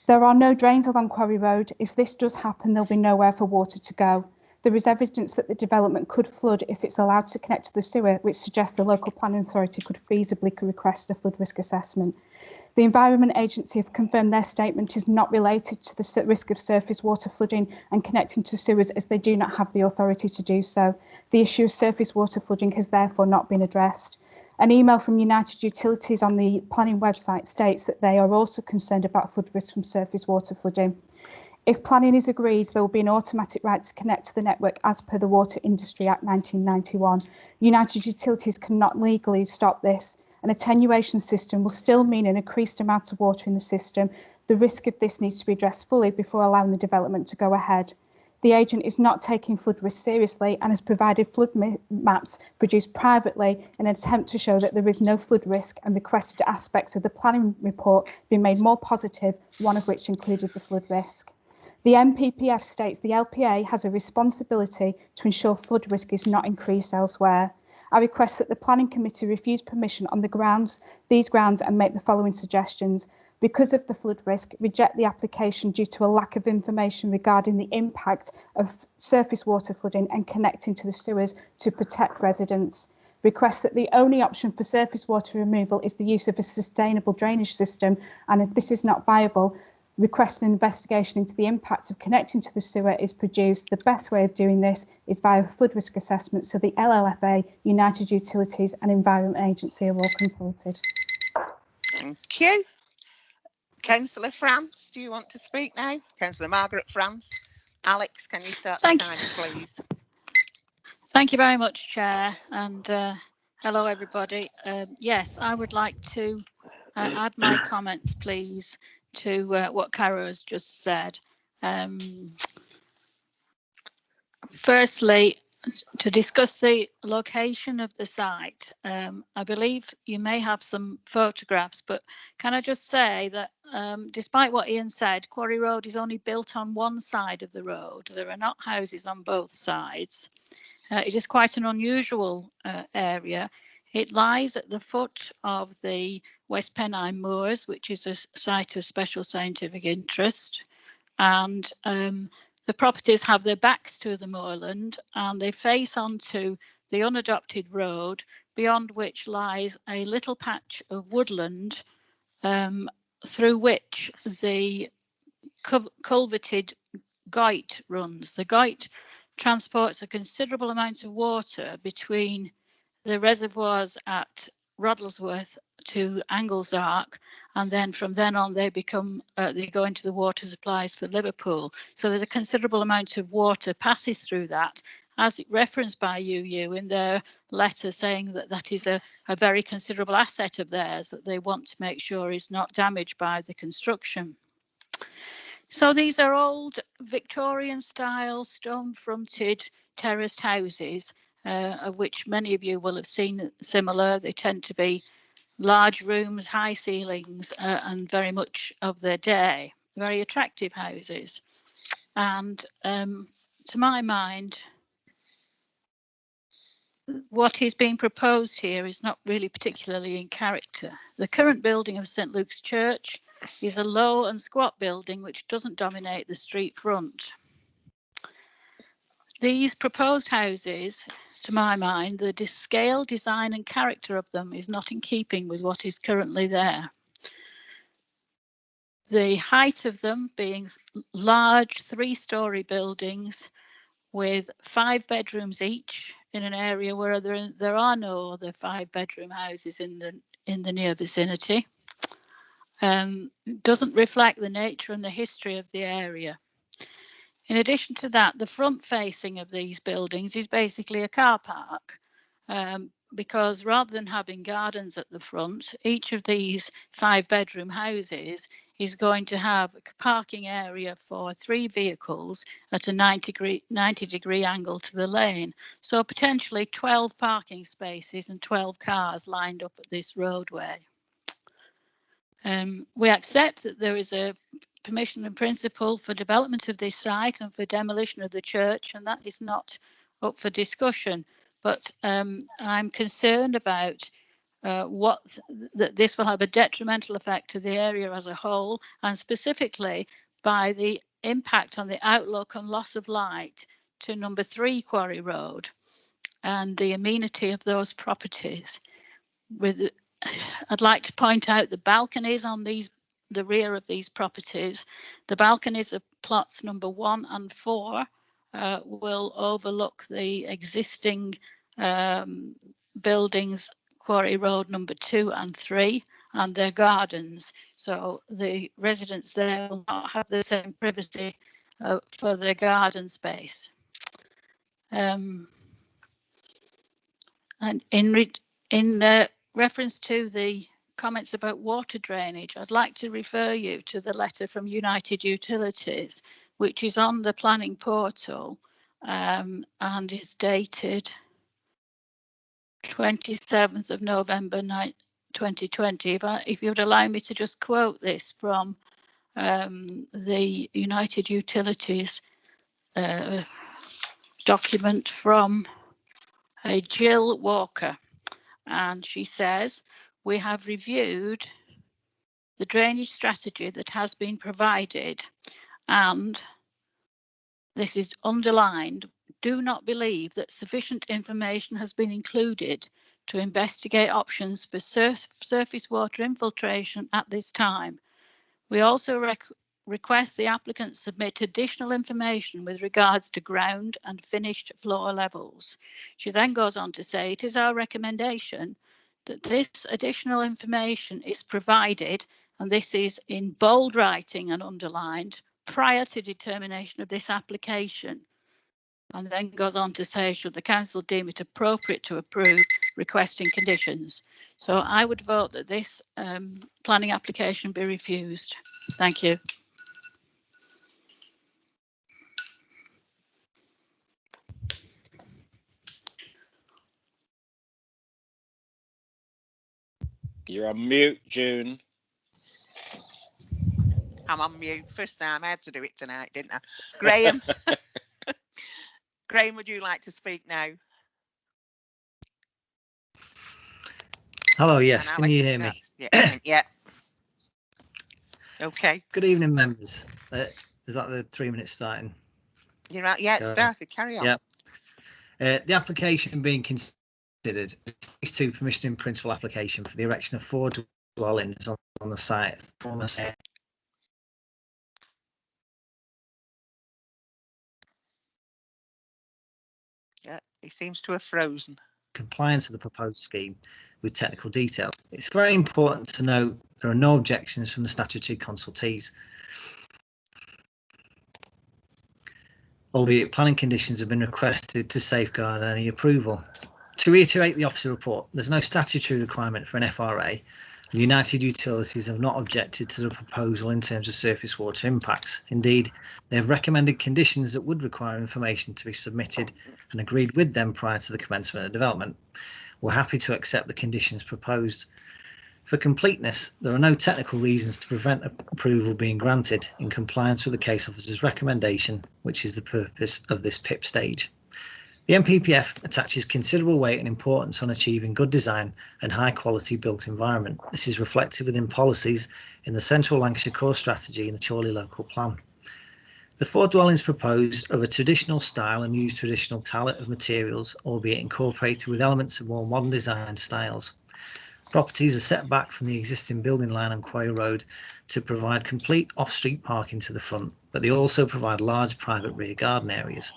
There are no drains along Quarry Road. If this does happen, there'll be nowhere for water to go. There is evidence that the development could flood if it's allowed to connect to the sewer, which suggests the local planning authority could feasibly request a flood risk assessment. The Environment Agency have confirmed their statement is not related to the risk of surface water flooding and connecting to sewers, as they do not have the authority to do so. The issue of surface water flooding has therefore not been addressed. An email from United Utilities on the planning website states that they are also concerned about flood risk from surface water flooding. If planning is agreed, there will be an automatic right to connect to the network as per the Water Industry Act 1991. United Utilities cannot legally stop this. An attenuation system will still mean an increased amount of water in the system. The risk of this needs to be addressed fully before allowing the development to go ahead. The agent is not taking flood risk seriously and has provided flood maps produced privately in an attempt to show that there is no flood risk, and requested aspects of the planning report be made more positive, one of which included the flood risk. The NPPF states the LPA has a responsibility to ensure flood risk is not increased elsewhere. I request that the Planning Committee refuse permission on these grounds and make the following suggestions. Because of the flood risk, reject the application due to a lack of information regarding the impact of surface water flooding and connecting to the sewers to protect residents. Request that the only option for surface water removal is the use of a sustainable drainage system, and if this is not viable, request an investigation into the impact of connecting to the sewer is produced. The best way of doing this is via flood risk assessment, so the LLFA, United Utilities and Environment Agency are all consulted. Thank you. Councillor France, do you want to speak now? Councillor Margaret France. Alex, can you start the timer, please? Thank you very much, Chair, and hello everybody. Yes, I would like to add my comments, please, to what Cara has just said. Firstly, to discuss the location of the site, I believe you may have some photographs, but can I just say that despite what Ian said, Quarry Road is only built on one side of the road. There are not houses on both sides. It is quite an unusual area. It lies at the foot of the West Pennine Moors, which is a site of special scientific interest. And the properties have their backs to the moorland and they face onto the unadopted road, beyond which lies a little patch of woodland through which the culverted Goyt runs. The Goyt transports a considerable amount of water between the reservoirs at Roddlesworth to Anglesark, and then from then on they go into the water supplies for Liverpool. So there's a considerable amount of water passes through that, as referenced by UU in their letter, saying that that is a very considerable asset of theirs that they want to make sure is not damaged by the construction. So these are old Victorian style stone fronted terraced houses, of which many of you will have seen similar. They tend to be large rooms, high ceilings, and very much of their day, very attractive houses. And to my mind, what is being proposed here is not really particularly in character. The current building of St Luke's Church is a low and squat building which doesn't dominate the street front. These proposed houses, to my mind, the scale, design and character of them is not in keeping with what is currently there. The height of them being large 3-storey buildings with 5 bedrooms each in an area where there are no other 5-bedroom houses in the near vicinity. Doesn't reflect the nature and the history of the area. In addition to that, the front facing of these buildings is basically a car park, because rather than having gardens at the front, each of these 5-bedroom houses is going to have a parking area for 3 vehicles at a 90-degree angle to the lane. So potentially 12 parking spaces and 12 cars lined up at this roadway. We accept that there is a permission in principle for development of this site and for demolition of the church, and that is not up for discussion. But I'm concerned about that this will have a detrimental effect to the area as a whole, and specifically by the impact on the outlook and loss of light to number 3 Quarry Road and the amenity of those properties. I'd like to point out the balconies on the rear of these properties. The balconies of plots number 1 and 4 will overlook the existing buildings, Quarry Road number 2 and 3, and their gardens. So the residents there will not have the same privacy for their garden space. And in reference to the comments about water drainage, I'd like to refer you to the letter from United Utilities, which is on the planning portal and is dated 27th of November 2020. If you would allow me to just quote this from the United Utilities document from Jill Walker. And she says, we have reviewed the drainage strategy that has been provided, and this is underlined, do not believe that sufficient information has been included to investigate options for surface water infiltration at this time. We also request the applicant submit additional information with regards to ground and finished floor levels. She then goes on to say, it is our recommendation that this additional information is provided, and this is in bold writing and underlined, prior to determination of this application. And then goes on to say, should the council deem it appropriate to approve requesting conditions. So I would vote that this planning application be refused. Thank you. You're on mute, June. I'm on mute. First time I had to do it tonight, didn't I? Graham. Graham, would you like to speak now? Hello, yes, can you hear me? Yeah, yeah. Okay. Good evening, members. Is that the 3 minutes starting? You're right, yeah, it started, carry on. Yeah. The application being considered is to permission in principle application for the erection of 4 dwellings on the site. Yeah, he seems to have frozen. Compliance of the proposed scheme with technical detail. It's very important to note there are no objections from the statutory consultees, albeit planning conditions have been requested to safeguard any approval. To reiterate the officer report, there's no statutory requirement for an FRA. United Utilities have not objected to the proposal in terms of surface water impacts. Indeed, they have recommended conditions that would require information to be submitted and agreed with them prior to the commencement of development. We're happy to accept the conditions proposed. For completeness, there are no technical reasons to prevent approval being granted in compliance with the case officer's recommendation, which is the purpose of this PIP stage. The NPPF attaches considerable weight and importance on achieving good design and high quality built environment. This is reflected within policies in the Central Lancashire Core Strategy and the Chorley Local Plan. The 4 dwellings proposed are of a traditional style and use traditional palette of materials, albeit incorporated with elements of more modern design styles. Properties are set back from the existing building line on Quarry Road to provide complete off-street parking to the front, but they also provide large private rear garden areas.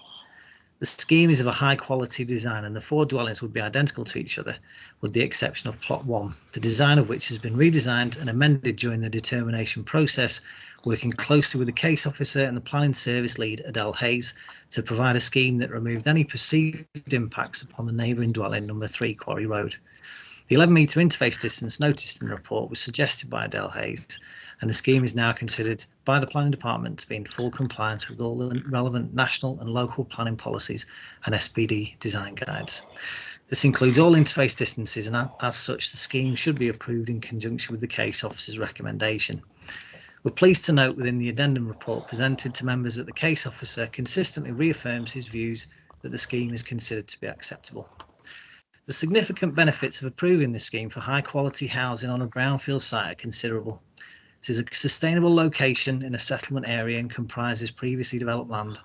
The scheme is of a high quality design and the 4 dwellings would be identical to each other, with the exception of plot 1, the design of which has been redesigned and amended during the determination process, working closely with the case officer and the planning service lead, Adele Hayes, to provide a scheme that removed any perceived impacts upon the neighbouring dwelling, number 3 Quarry Road. The 11-metre interface distance noticed in the report was suggested by Adele Hayes, and the scheme is now considered by the planning department to be in full compliance with all the relevant national and local planning policies and SPD design guides. This includes all interface distances, and as such the scheme should be approved in conjunction with the case officer's recommendation. We're pleased to note within the addendum report presented to members that the case officer consistently reaffirms his views that the scheme is considered to be acceptable. The significant benefits of approving this scheme for high quality housing on a brownfield site are considerable. It is a sustainable location in a settlement area and comprises previously developed land.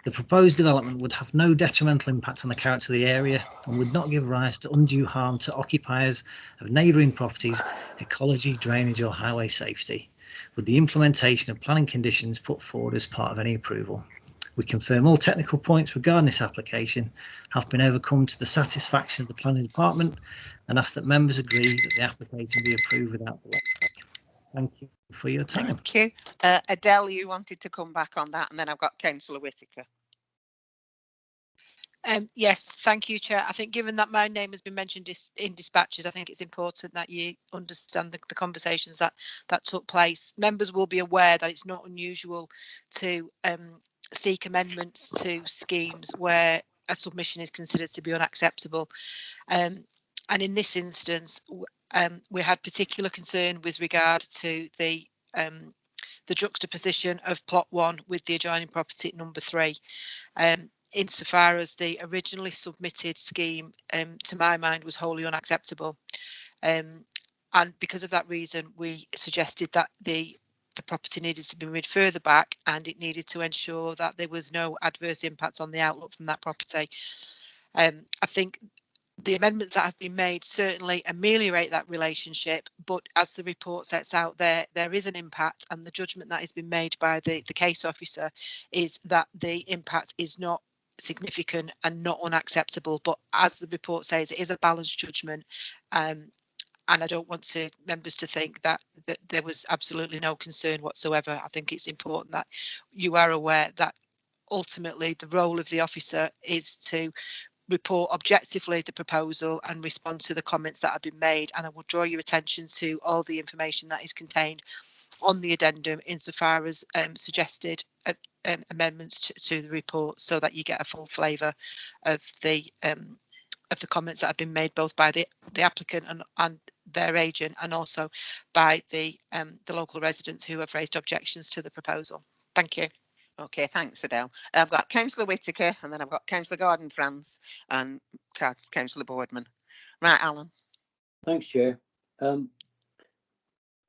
The proposed development would have no detrimental impact on the character of the area and would not give rise to undue harm to occupiers of neighbouring properties, ecology, drainage or highway safety, with the implementation of planning conditions put forward as part of any approval. We confirm all technical points regarding this application have been overcome to the satisfaction of the planning department and ask that members agree that the application be approved without delay. Thank you for your time. Thank you. Adele, you wanted to come back on that, and then I've got Councillor Whitaker. Yes, thank you, Chair. I think given that my name has been mentioned in dispatches, I think it's important that you understand the conversations that took place. Members will be aware that it's not unusual to seek amendments to schemes where a submission is considered to be unacceptable. And in this instance, we had particular concern with regard to the juxtaposition of plot 1 with the adjoining property at number 3. Insofar as the originally submitted scheme, to my mind, was wholly unacceptable. And because of that reason, we suggested that the property needed to be moved further back and it needed to ensure that there was no adverse impact on the outlook from that property. I think the amendments that have been made certainly ameliorate that relationship, but as the report sets out, there is an impact, and the judgment that has been made by the case officer is that the impact is not significant and not unacceptable. But as the report says, it is a balanced judgment, and I don't want members to think that there was absolutely no concern whatsoever. I think it's important that you are aware that ultimately the role of the officer is to report objectively the proposal and respond to the comments that have been made, and I will draw your attention to all the information that is contained on the addendum insofar as suggested amendments to the report, so that you get a full flavour of the comments that have been made both by the applicant and their agent, and also by the local residents who have raised objections to the proposal. Thank you. Okay, thanks, Adele. I've got Councillor Whitaker, and then I've got Councillor Gordon-Franz and Councillor Boardman. Right, Alan. Thanks, Chair.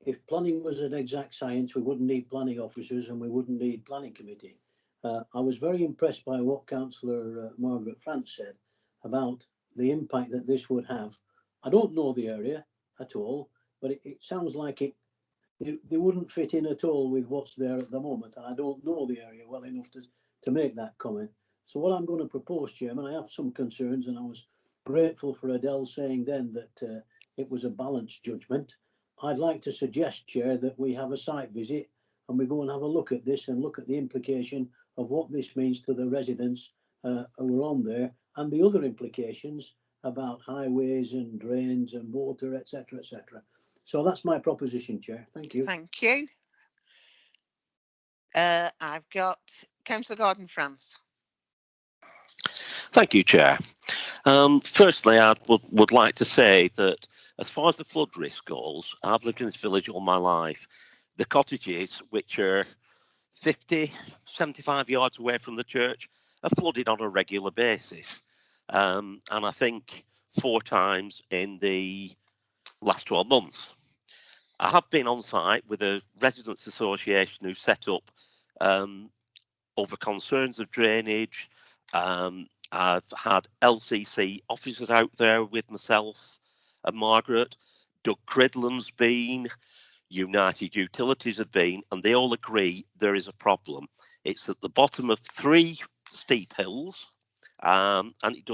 If planning was an exact science, we wouldn't need planning officers and we wouldn't need planning committee. I was very impressed by what Councillor Margaret France said about the impact that this would have. I don't know the area at all, but it sounds like they wouldn't fit in at all with what's there at the moment, and I don't know the area well enough to make that comment. So what I'm going to propose, Chairman, I have some concerns, and I was grateful for Adele saying then that it was a balanced judgment. I'd like to suggest, Chair, that we have a site visit and we go and have a look at this and look at the implication of what this means to the residents who are on there, and the other implications about highways and drains and water, etc., etc. So that's my proposition, Chair. Thank you. Thank you. I've got Councillor Gordon-Franz. Thank you, Chair. Firstly, I would like to say that as far as the flood risk goes, I've lived in this village all my life. The cottages, which are 50, 75 yards away from the church, are flooded on a regular basis. And I think 4 times in the last 12 months. I have been on site with a residents association who set up over concerns of drainage. I've had LCC officers out there with myself and Margaret. Doug Cridland's been, United Utilities have been, and they all agree there is a problem. It's at the bottom of 3 steep hills, and it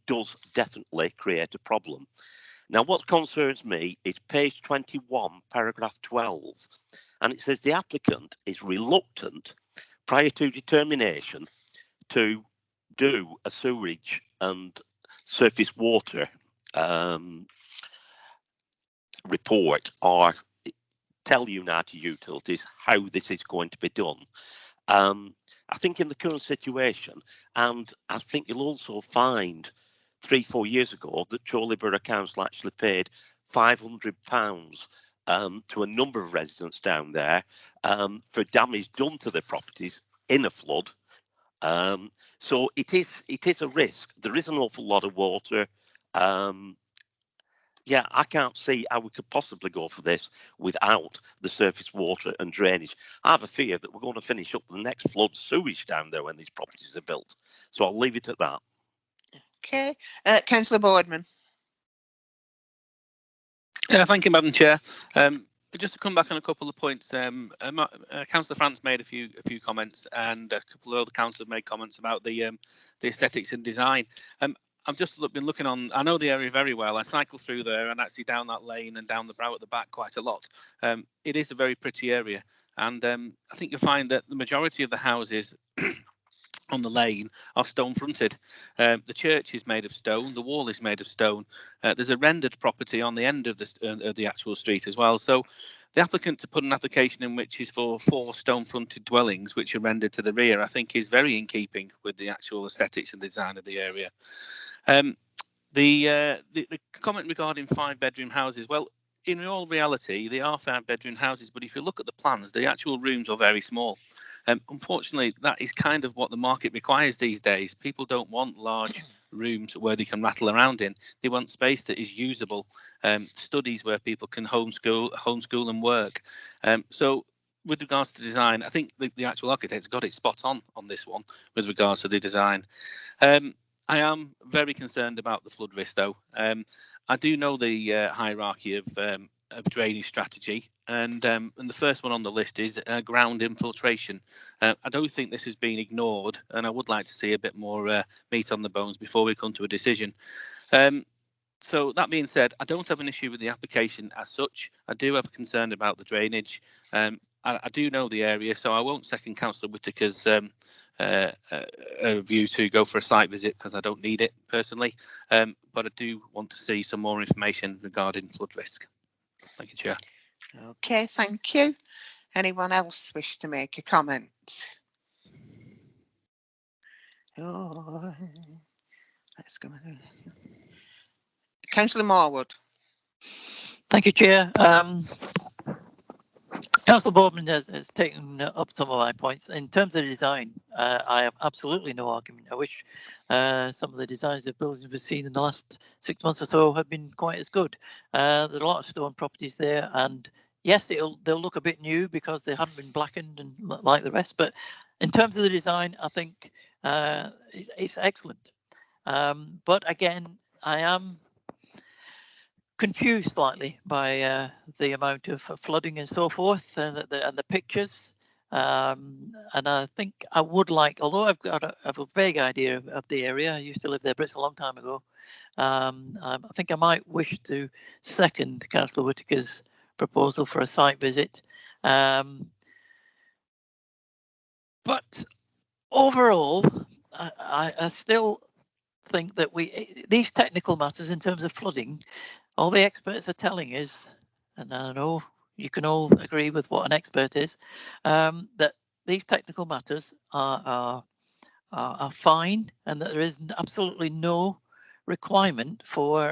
does definitely create a problem. Now, what concerns me is page 21, paragraph 12, and it says the applicant is reluctant prior to determination to do a sewerage and surface water report or tell United Utilities how this is going to be done. I think in the current situation, and I think you'll also find 3-4 years ago that Chorley Borough Council actually paid £500 to a number of residents down there for damage done to their properties in a flood. So it is a risk. There is an awful lot of water. Yeah, I can't see how we could possibly go for this without the surface water and drainage. I have a fear that we're going to finish up the next flood sewage down there when these properties are built. So I'll leave it at that. Okay, Councillor Boardman. Thank you, Madam Chair. Just to come back on a couple of points, Councillor France made a few comments, and a couple of other councillors made comments about the aesthetics and design. I've just been looking on. I know the area very well. I cycle through there and actually down that lane and down the brow at the back quite a lot. It is a very pretty area, and I think you'll find that the majority of the houses on the lane are stone fronted. The church is made of stone. The wall is made of stone. There's a rendered property on the end of the actual street as well. So the applicant to put an application in which is for 4 stone fronted dwellings which are rendered to the rear, I think is very in keeping with the actual aesthetics and design of the area. The comment regarding 5-bedroom houses, well, in all reality, they are 5-bedroom houses, but if you look at the plans, the actual rooms are very small. Unfortunately, that is kind of what the market requires these days. People don't want large rooms where they can rattle around in. They want space that is usable, studies where people can homeschool and work. So with regards to design, I think the actual architect's got it spot on this one with regards to the design. I am very concerned about the flood risk, though. I do know the hierarchy of drainage strategy, and the first one on the list is ground infiltration. I don't think this has been ignored, and I would like to see a bit more meat on the bones before we come to a decision. So that being said, I don't have an issue with the application as such. I do have a concern about the drainage. I do know the area, so I won't second Councillor Whitaker's a view to go for a site visit because I don't need it personally, but I do want to see some more information regarding flood risk. Thank you, Chair. Okay, thank you. Anyone else wish to make a comment? Oh, let's go. Councillor Marwood. Thank you, Chair. Councillor Boardman has taken up some of my points. In terms of design, I have absolutely no argument. I wish some of the designs of buildings we've seen in the last 6 months or so have been quite as good. There's a lot of stone properties there, and yes, they'll look a bit new because they haven't been blackened and like the rest. But in terms of the design, I think it's excellent. But again, I am confused slightly by the amount of flooding and so forth, and the pictures. And I think I would like, although I have a vague idea of the area, I used to live there, but it's a long time ago. I think I might wish to second Councillor Whitaker's proposal for a site visit. But overall, I still think that these technical matters in terms of flooding, all the experts are telling us, and I know you can all agree with what an expert is, that these technical matters are fine, and that there is absolutely no requirement for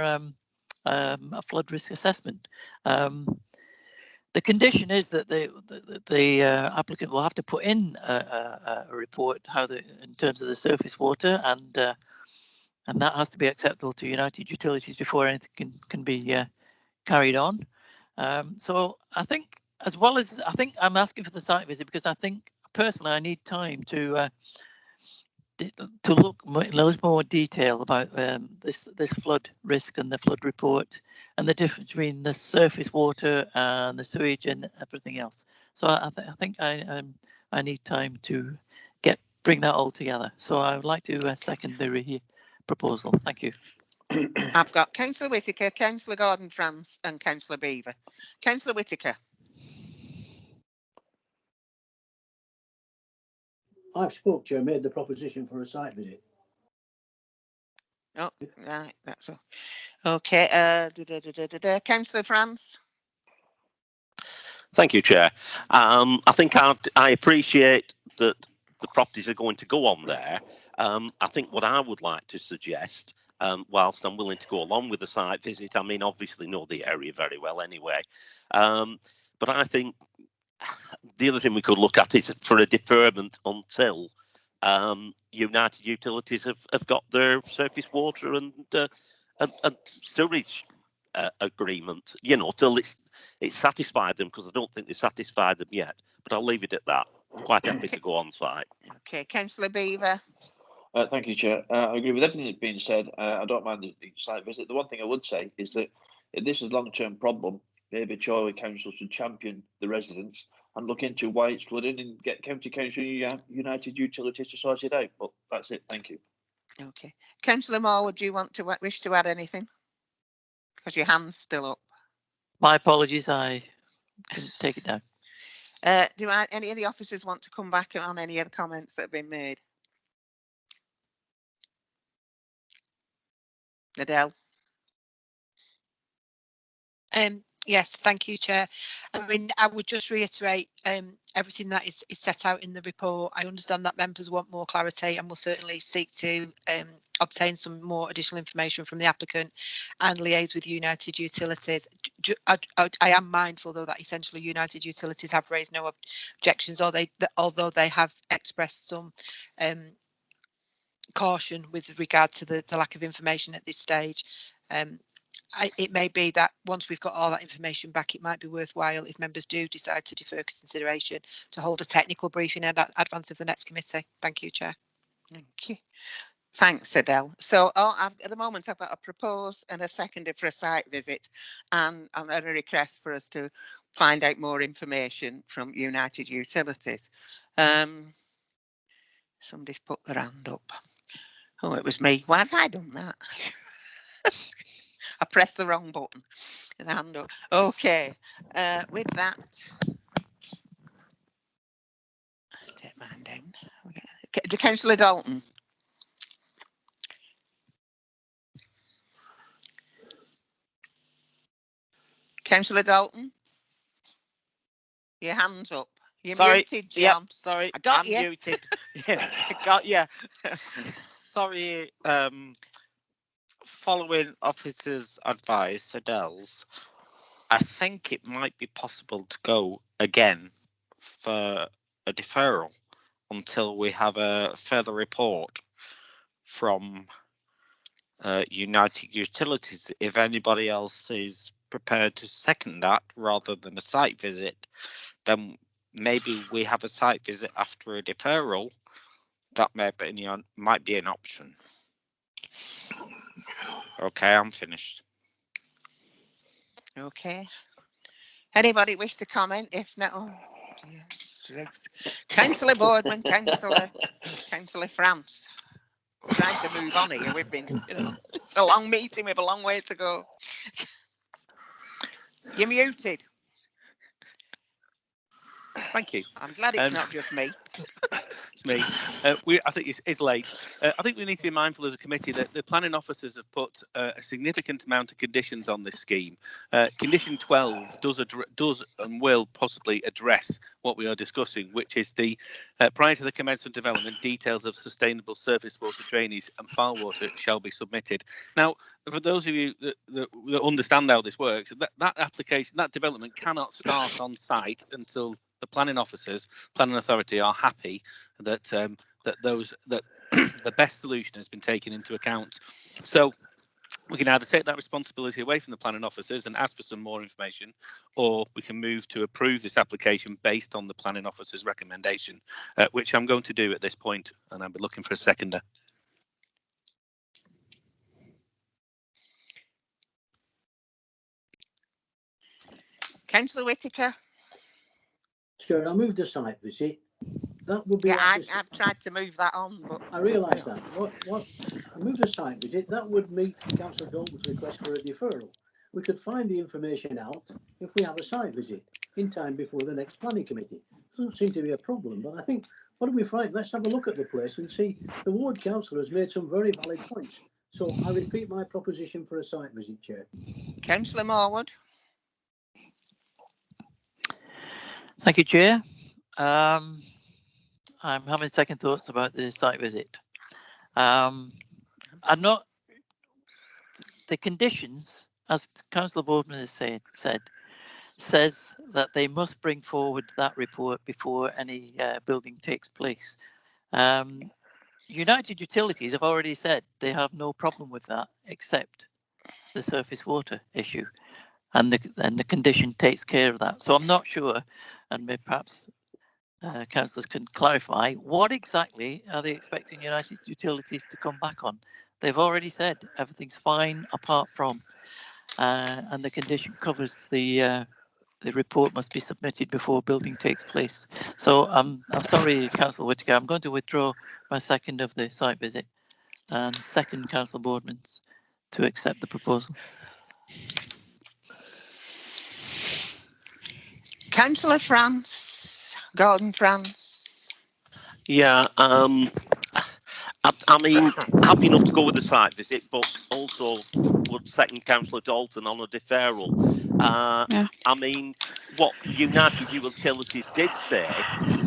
a flood risk assessment. The condition is that the applicant will have to put in a report in terms of the surface water, and that has to be acceptable to United Utilities before anything can be carried on. So I think, I think I'm asking for the site visit because I think personally I need time to look in a little more detail about this flood risk and the flood report and the difference between the surface water and the sewage and everything else. So I think I need time to get bring that all together. So I would like to second the proposal. Thank you. I've got Councillor Whitaker, Councillor Gordon-Franz and Councillor Beaver. Councillor Whitaker. I've spoke, Chair, made the proposition for a site visit. Oh, right, that's all. Okay, Councillor Franz. Thank you, Chair. I think I appreciate that the properties are going to go on there. I think what I would like to suggest, whilst I'm willing to go along with the site visit, I mean, obviously know the area very well anyway, but I think the other thing we could look at is for a deferment until United Utilities have got their surface water and sewage agreement, you know, till it's satisfied them, because I don't think they've satisfied them yet. But I'll leave it at that. I'm quite happy to go on site. Okay, Councillor Beaver. Thank you, Chair. I agree with everything that's been said. I don't mind the site visit. The one thing I would say is that if this is a long-term problem, maybe Chorley Council should champion the residents and look into why it's flooding and get County Council United Utilities to sort it out. But that's it. Thank you. Okay, Councillor Moore, would you want to wish to add anything? Because your hand's still up. My apologies, I can take it down. Do any of the officers want to come back on any of the comments that have been made? Adele. Yes, thank you, Chair. I mean, I would just reiterate everything that is set out in the report. I understand that members want more clarity and will certainly seek to obtain some more additional information from the applicant and liaise with United Utilities. I am mindful, though, that essentially United Utilities have raised no objections, although they have expressed some caution with regard to the lack of information at this stage. It may be that once we've got all that information back, it might be worthwhile, if members do decide to defer consideration, to hold a technical briefing in advance of the next committee. Thank you, Chair. Thank you. Thanks, Adele. So at the moment, I've got a proposed and a seconded for a site visit and a request for us to find out more information from United Utilities. Somebody's put their hand up. Oh, it was me. Why have I done that? I pressed the wrong button. The hand up. Okay, with that, take mine down. To Councillor Dalton. Councillor Dalton, your hand's up. You're muted, John. Yep, sorry, I got I'm you. muted. Yeah, got you. Sorry. Following officers' advice, Adele's, I think it might be possible to go again for a deferral until we have a further report from United Utilities. If anybody else is prepared to second that rather than a site visit, then maybe we have a site visit after a deferral. That might be an option. Okay, I'm finished. Okay. Anybody wish to comment? If not, oh, yes, Councillor Boardman, Councillor France. Trying to move on here. We've been, it's a long meeting. We have a long way to go. You're muted. Thank you. I'm glad it's not just me. It's me. I think it's late. I think we need to be mindful as a committee that the planning officers have put a significant amount of conditions on this scheme. Condition 12 does and will possibly address what we are discussing, which is the prior to the commencement development, details of sustainable surface water drainage and foul water shall be submitted. Now, for those of you that understand how this works, that application, that development cannot start on site until the planning officers, planning authority, are happy that the best solution has been taken into account. So we can either take that responsibility away from the planning officers and ask for some more information, or we can move to approve this application based on the planning officer's recommendation, which I'm going to do at this point, and I'll be looking for a seconder. Councillor Whitaker. Chair, I move the site visit that would be. Yeah, like I've tried to move that on, but I realise that. What move the site visit, that would meet Councillor Dalton's request for a deferral. We could find the information out if we have a site visit in time before the next planning committee. Doesn't seem to be a problem, but I think, what are we frightened? Let's have a look at the place and see. The ward councillor has made some very valid points. So I repeat my proposition for a site visit, Chair. Councillor Marwood. Thank you, Chair. I'm having second thoughts about the site visit. I'm not, the conditions, as Councillor Boardman has says that they must bring forward that report before any building takes place. United Utilities have already said they have no problem with that, except the surface water issue, and the condition takes care of that. So I'm not sure, and maybe perhaps councillors can clarify what exactly are they expecting United Utilities to come back on. They've already said everything's fine apart from, and the condition covers the report must be submitted before building takes place. So I'm sorry, Councillor Whittaker, I'm going to withdraw my second of the site visit and second Councillor Boardman's to accept the proposal. Councillor France, Gordon France. Yeah, I mean, happy enough to go with the site visit, but also would second Councillor Dalton on a deferral. I mean, what United Utilities did say,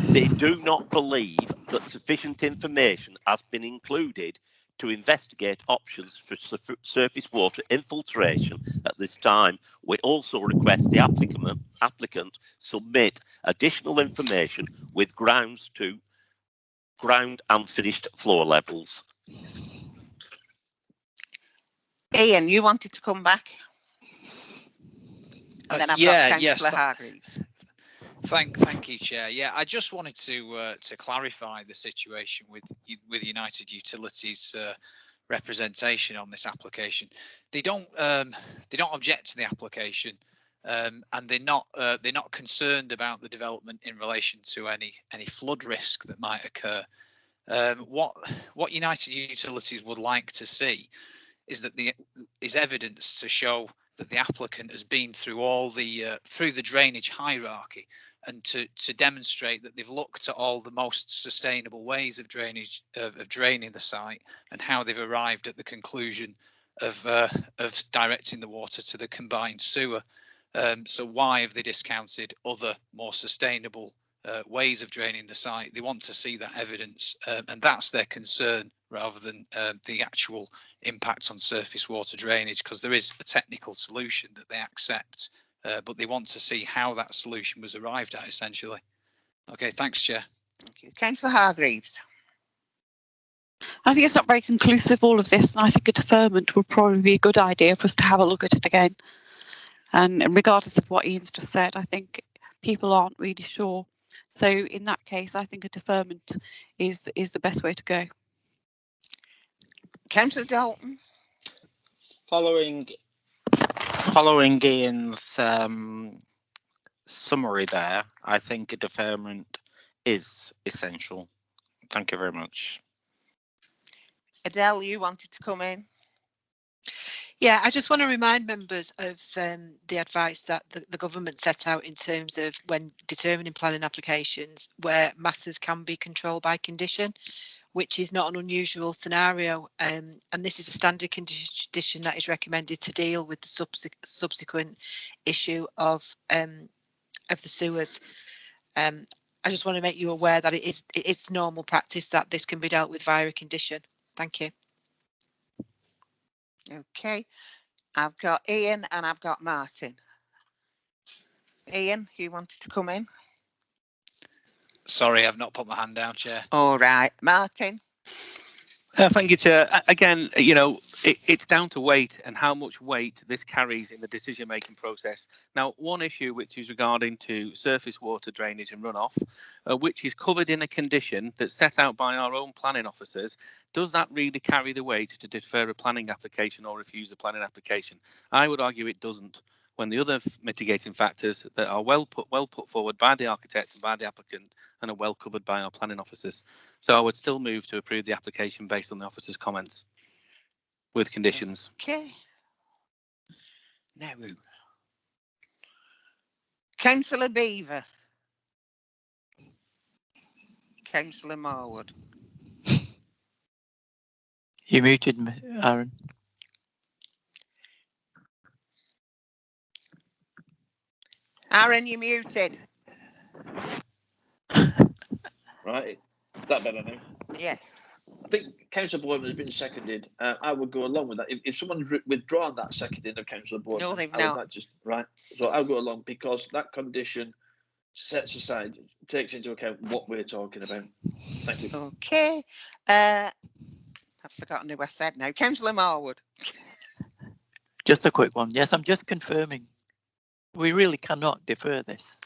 they do not believe that sufficient information has been included to investigate options for surface water infiltration at this time. We also request the applicant submit additional information with ground and finished floor levels. Ian, you wanted to come back? And then I've got Councillor Hargreaves. Thank you, Chair. Yeah, I just wanted to clarify the situation with United Utilities representation on this application. They don't object to the application, and they're not concerned about the development in relation to any flood risk that might occur. What United Utilities would like to see is that is evidence to show that the applicant has been through all the through the drainage hierarchy, and to demonstrate that they've looked at all the most sustainable ways of drainage of draining the site, and how they've arrived at the conclusion of directing the water to the combined sewer. So why have they discounted other more sustainable ways of draining the site? They want to see that evidence, and that's their concern, rather than the actual impact on surface water drainage, because there is a technical solution that they accept, but they want to see how that solution was arrived at, essentially. Okay, thanks, Chair. Thank you. Councillor Hargreaves. I think it's not very conclusive, all of this, and I think a deferment would probably be a good idea for us to have a look at it again. And regardless of what Ian's just said, I think people aren't really sure. So in that case, I think a deferment is the best way to go. Councillor Dalton. Following Ian's summary there, I think a deferment is essential. Thank you very much. Adele, you wanted to come in? Yeah, I just want to remind members of the advice that the government set out in terms of when determining planning applications where matters can be controlled by condition, which is not an unusual scenario. And this is a standard condition that is recommended to deal with the subsequent issue of the sewers. I just want to make you aware that it's normal practice that this can be dealt with via a condition. Thank you. Okay, I've got Ian and I've got Martin. Ian, you wanted to come in? Sorry, I've not put my hand down, Chair. All right, Martin. Thank you, Chair. Again, you know, it's down to weight and how much weight this carries in the decision-making process. Now, one issue which is regarding to surface water drainage and runoff, which is covered in a condition that's set out by our own planning officers, does that really carry the weight to defer a planning application or refuse a planning application? I would argue it doesn't. when the other mitigating factors that are well put forward by the architect and by the applicant and are well covered by our planning officers. So I would still move to approve the application based on the officer's comments with conditions. Okay. Now, Councillor Beaver. Councillor Marwood. You muted me, Aaron. Aaron, you're muted. Right, that better now. Yes. I think Councillor Boardman has been seconded. I would go along with that. If someone's withdrawn that seconding of Councillor Boardman, No, they've I would not. not just right. So I'll go along because that condition sets aside, takes into account what we're talking about. Thank you. Okay. I've forgotten who I said now. Councillor Marwood. Just a quick one. Yes, I'm just confirming. We really cannot defer this.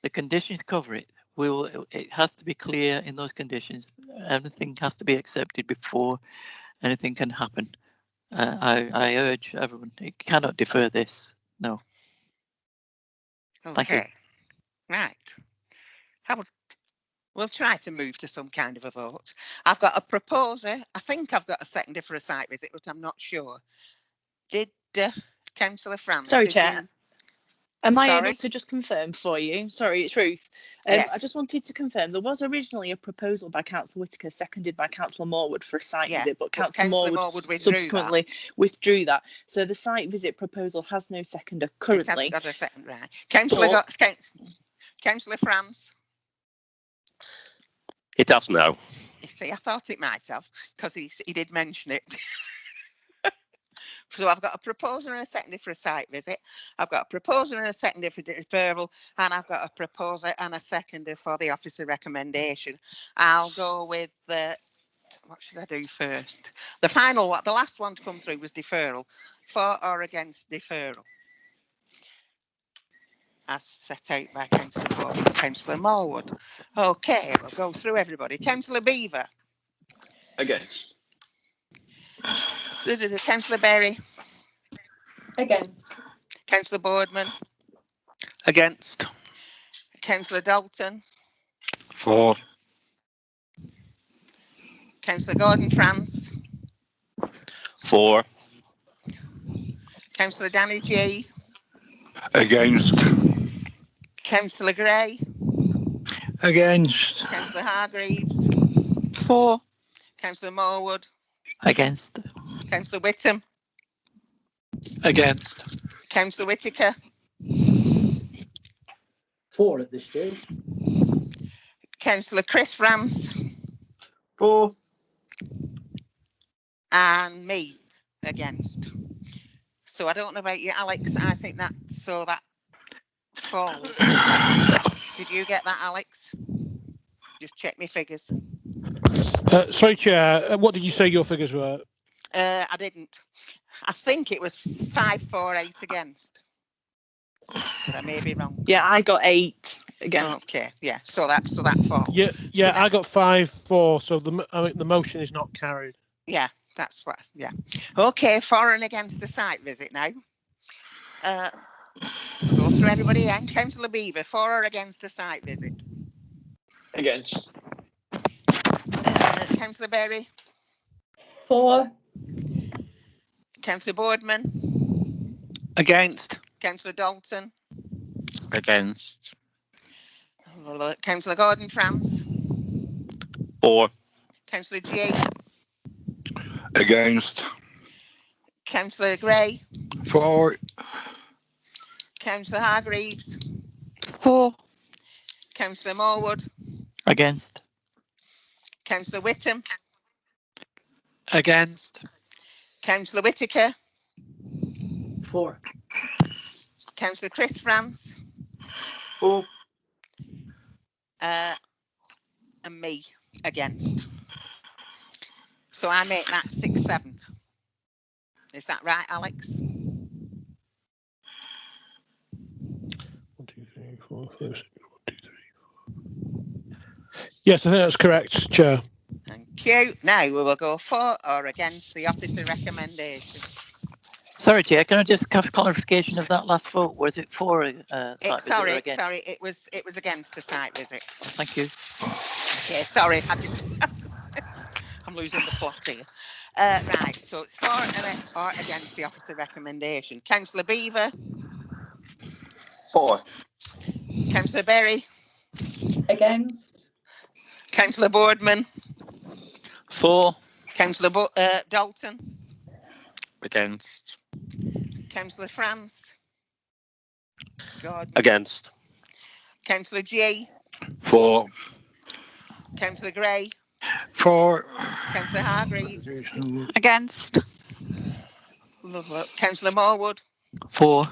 The conditions cover it. It has to be clear in those conditions. Everything has to be accepted before anything can happen. I urge everyone, it cannot defer this. No. Okay. Thank you. Right. We'll try to move to some kind of a vote. I've got a proposer. I think I've got a seconder for a site visit, but I'm not sure. Did Councillor France? Sorry, did Chair. you- Am I Sorry? able to just confirm for you? Sorry, it's Ruth. Yes. I just wanted to confirm there was originally a proposal by Councillor Whitaker, seconded by Councillor Morwood for a site visit, but Councillor Morwood withdrew subsequently withdrew that. So the site visit proposal has no seconder currently. It hasn't got a second, right. Councillor France. It does now. You see, I thought it might have because he did mention it. So I've got a proposer and a seconder for a site visit. I've got a proposer and a seconder for deferral, and I've got a proposer and a seconder for the officer recommendation. I'll go with what should I do first? The final one, the last one to come through was deferral. For or against deferral? As set out by Councillor Bourne and Councillor Morwood. Okay, we'll go through everybody. Councillor Beaver. Against. Councillor Berry. Against. Councillor Boardman. Against. Councillor Dalton. For. Councillor Gordon France. For. Councillor Danny G. Against. Councillor Gray. Against. Councillor Hargreaves. For. Councillor Morwood. Against. Councillor Whittam. Against. Councillor Whitaker. For at this stage. Councillor Chris France. For. And me against. So I don't know about you, Alex. I think that falls. Did you get that, Alex? Just check my figures. Sorry, Chair. What did you say your figures were? I didn't. I think it was 548 against. But I may be wrong. Yeah, I got 8 against. Okay, yeah. So that falls. Yeah, So I got 5-4. So the motion is not carried. yeah, that's what. Yeah. Okay, for and against the site visit now. Go through everybody again. Councillor Beaver, for or against the site visit? Against. Councillor Berry. For. Councillor Boardman. Against. Councillor Dalton. Against. Councillor Gordon France. For. Councillor G. Against. Councillor Gray. For. Councillor Hargreaves. For. Councillor Morwood. Against. Councillor Whittam. Against. Councillor Whitaker. For. Councillor Chris France. For. And me against. So I make that 6-7. Is that right, Alex? 1, 2, 3, 4, 5, 6, 1, 2, 3, 4. Yes, I think that's correct, Chair. Thank you. Now we will go for or against the officer recommendation. Sorry, Chair, can I just have clarification of that last vote? Was it for a site visit or Sorry, against? it was against the site visit. Thank you. Okay, sorry, I'm losing the plot here. Right, so it's for or against the officer recommendation. Councillor Beaver. For. Councillor Berry. Against. Councillor Boardman. For. Councillor Dalton. Against. Councillor France. Gordon. Against. Councillor G. For. Councillor Gray. For. Councillor Hargreaves. Against. Lovely. Councillor Morwood. For.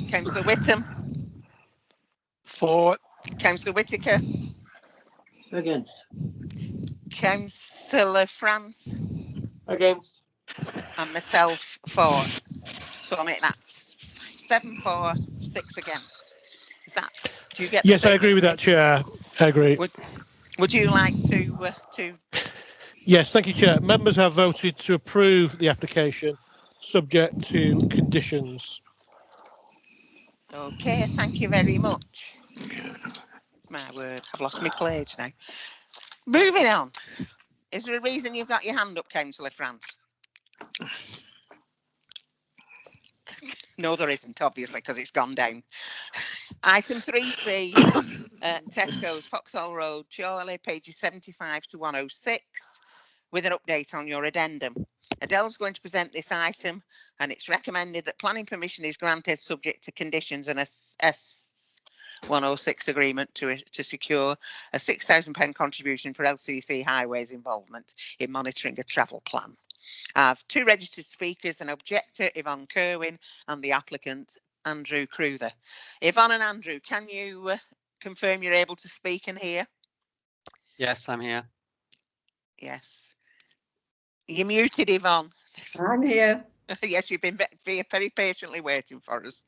Councillor Whittam. For. Councillor Whitaker. Against. Councillor France. Against. And myself for. So I make that 7 for, 6 against. Is that? Do you get? Yes, I agree with that, Chair. I agree. Would you like to? Yes, thank you, Chair. Members have voted to approve the application, subject to conditions. Okay, thank you very much. My word, I've lost my page now. Moving on. Is there a reason you've got your hand up, Councillor France? No, there isn't, obviously, because it's gone down. Item 3C, Tesco's, Foxhall Road, Chorley, pages 75 to 106, with an update on your addendum. Adele's going to present this item, and it's recommended that planning permission is granted subject to conditions and a S106 agreement to secure a £6,000 contribution for LCC Highways involvement in monitoring a travel plan. I have 2 registered speakers, an objector, Yvonne Kerwin, and the applicant, Andrew Cruther. Yvonne and Andrew, can you confirm you're able to speak and hear? Yes, I'm here. Yes. You're muted, Yvonne. I'm here. Yes, you've been very patiently waiting for us.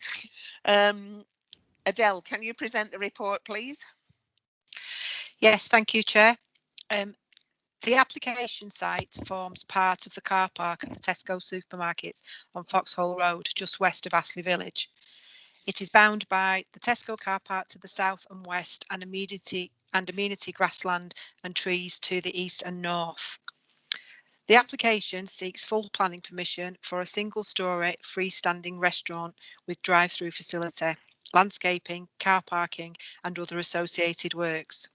Adele, can you present the report, please? Yes, thank you, Chair. The application site forms part of the car park of the Tesco supermarket on Foxhall Road, just west of Astley Village. It is bound by the Tesco car park to the south and west, and amenity grassland and trees to the east and north. The application seeks full planning permission for a single-storey freestanding restaurant with drive-through facility, landscaping, car parking and other associated works.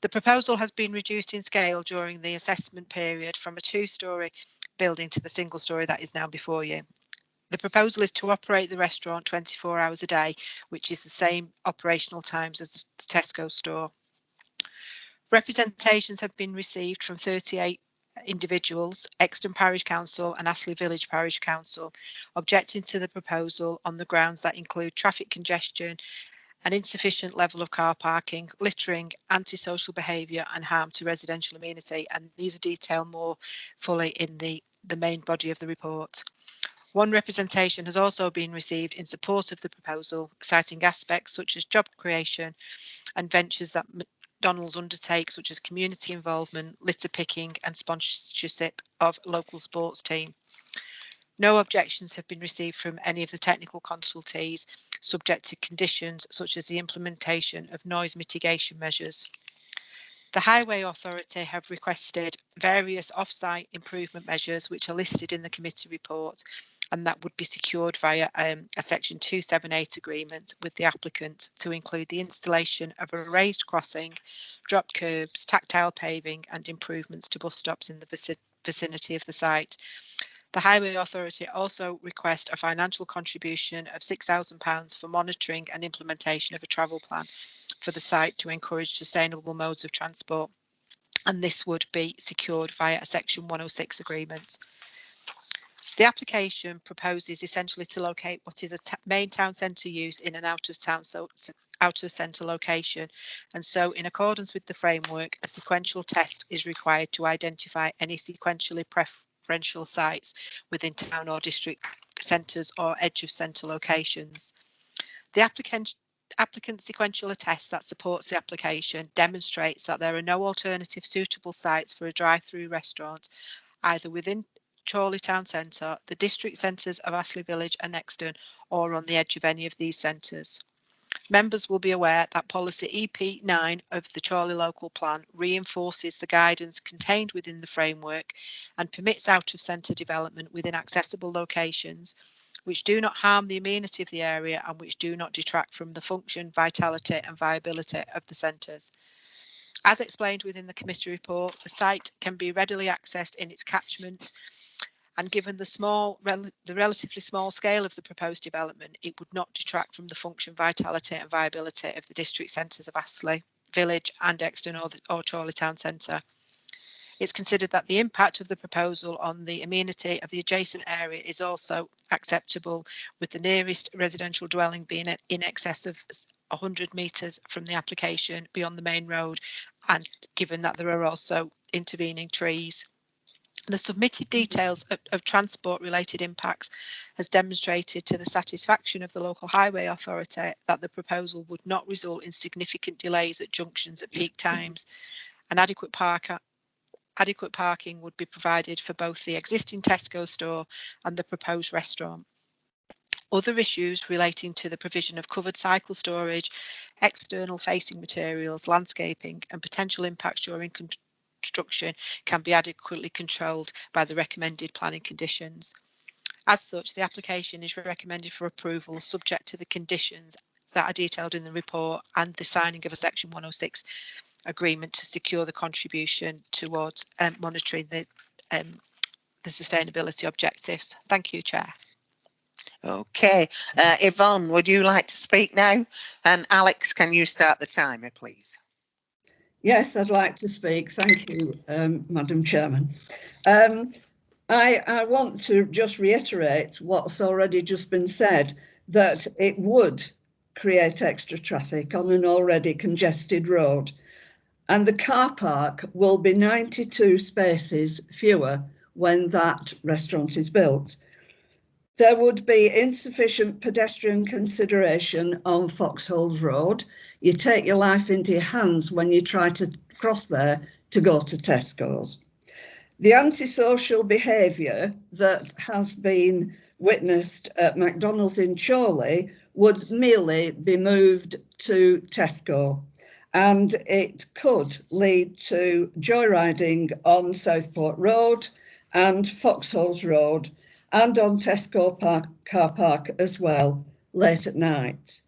The proposal has been reduced in scale during the assessment period from a 2-storey building to the single-storey that is now before you. The proposal is to operate the restaurant 24 hours a day, which is the same operational times as the Tesco store. Representations have been received from 38 individuals, Exton Parish Council and Astley Village Parish Council, objecting to the proposal on the grounds that include traffic congestion, an insufficient level of car parking, littering, antisocial behaviour and harm to residential amenity, and these are detailed more fully in the main body of the report. One representation has also been received in support of the proposal, citing aspects such as job creation and ventures that McDonald's undertakes, such as community involvement, litter picking and sponsorship of local sports team. No objections have been received from any of the technical consultees, subject to conditions such as the implementation of noise mitigation measures. The Highway Authority have requested various off-site improvement measures which are listed in the committee report, and that would be secured via a section 278 agreement with the applicant to include the installation of a raised crossing, dropped curbs, tactile paving and improvements to bus stops in the vicinity of the site. The Highway Authority also request a financial contribution of £6,000 for monitoring and implementation of a travel plan for the site to encourage sustainable modes of transport, and this would be secured via a section 106 agreement. The application proposes essentially to locate what is a main town centre use in an out of centre location, and so in accordance with the framework, a sequential test is required to identify any sequentially preferential sites within town or district centres or edge of centre locations. The applicant's sequential test that supports the application demonstrates that there are no alternative suitable sites for a drive-through restaurant, either within Chorley Town Centre, the district centres of Astley Village and Exton, or on the edge of any of these centres. Members will be aware that policy EP9 of the Chorley Local Plan reinforces the guidance contained within the framework and permits out of centre development within accessible locations which do not harm the amenity of the area and which do not detract from the function, vitality and viability of the centres. As explained within the committee report, the site can be readily accessed in its catchment, and given the relatively small scale of the proposed development, it would not detract from the function, vitality and viability of the district centres of Astley Village and Exton or Chorley Town Centre. It's considered that the impact of the proposal on the amenity of the adjacent area is also acceptable, with the nearest residential dwelling being in excess of 100 metres from the application beyond the main road, and given that there are also intervening trees. The submitted details of transport-related impacts has demonstrated to the satisfaction of the local highway authority that the proposal would not result in significant delays at junctions at peak times, and adequate parking would be provided for both the existing Tesco store and the proposed restaurant. Other issues relating to the provision of covered cycle storage, external facing materials, landscaping and potential impacts during construction can be adequately controlled by the recommended planning conditions. As such, the application is recommended for approval subject to the conditions that are detailed in the report and the signing of a Section 106 agreement to secure the contribution towards monitoring the sustainability objectives. Thank you, Chair. Okay, Yvonne, would you like to speak now? And Alex, can you start the timer, please? Yes, I'd like to speak. Thank you, Madam Chairman. I want to just reiterate what's already just been said, that it would create extra traffic on an already congested road. And the car park will be 92 spaces fewer when that restaurant is built. There would be insufficient pedestrian consideration on Foxholes Road. You take your life into your hands when you try to cross there to go to Tesco's. The antisocial behaviour that has been witnessed at McDonald's in Chorley would merely be moved to Tesco, and it could lead to joyriding on Southport Road and Foxholes Road and on Tesco car park as well, late at night.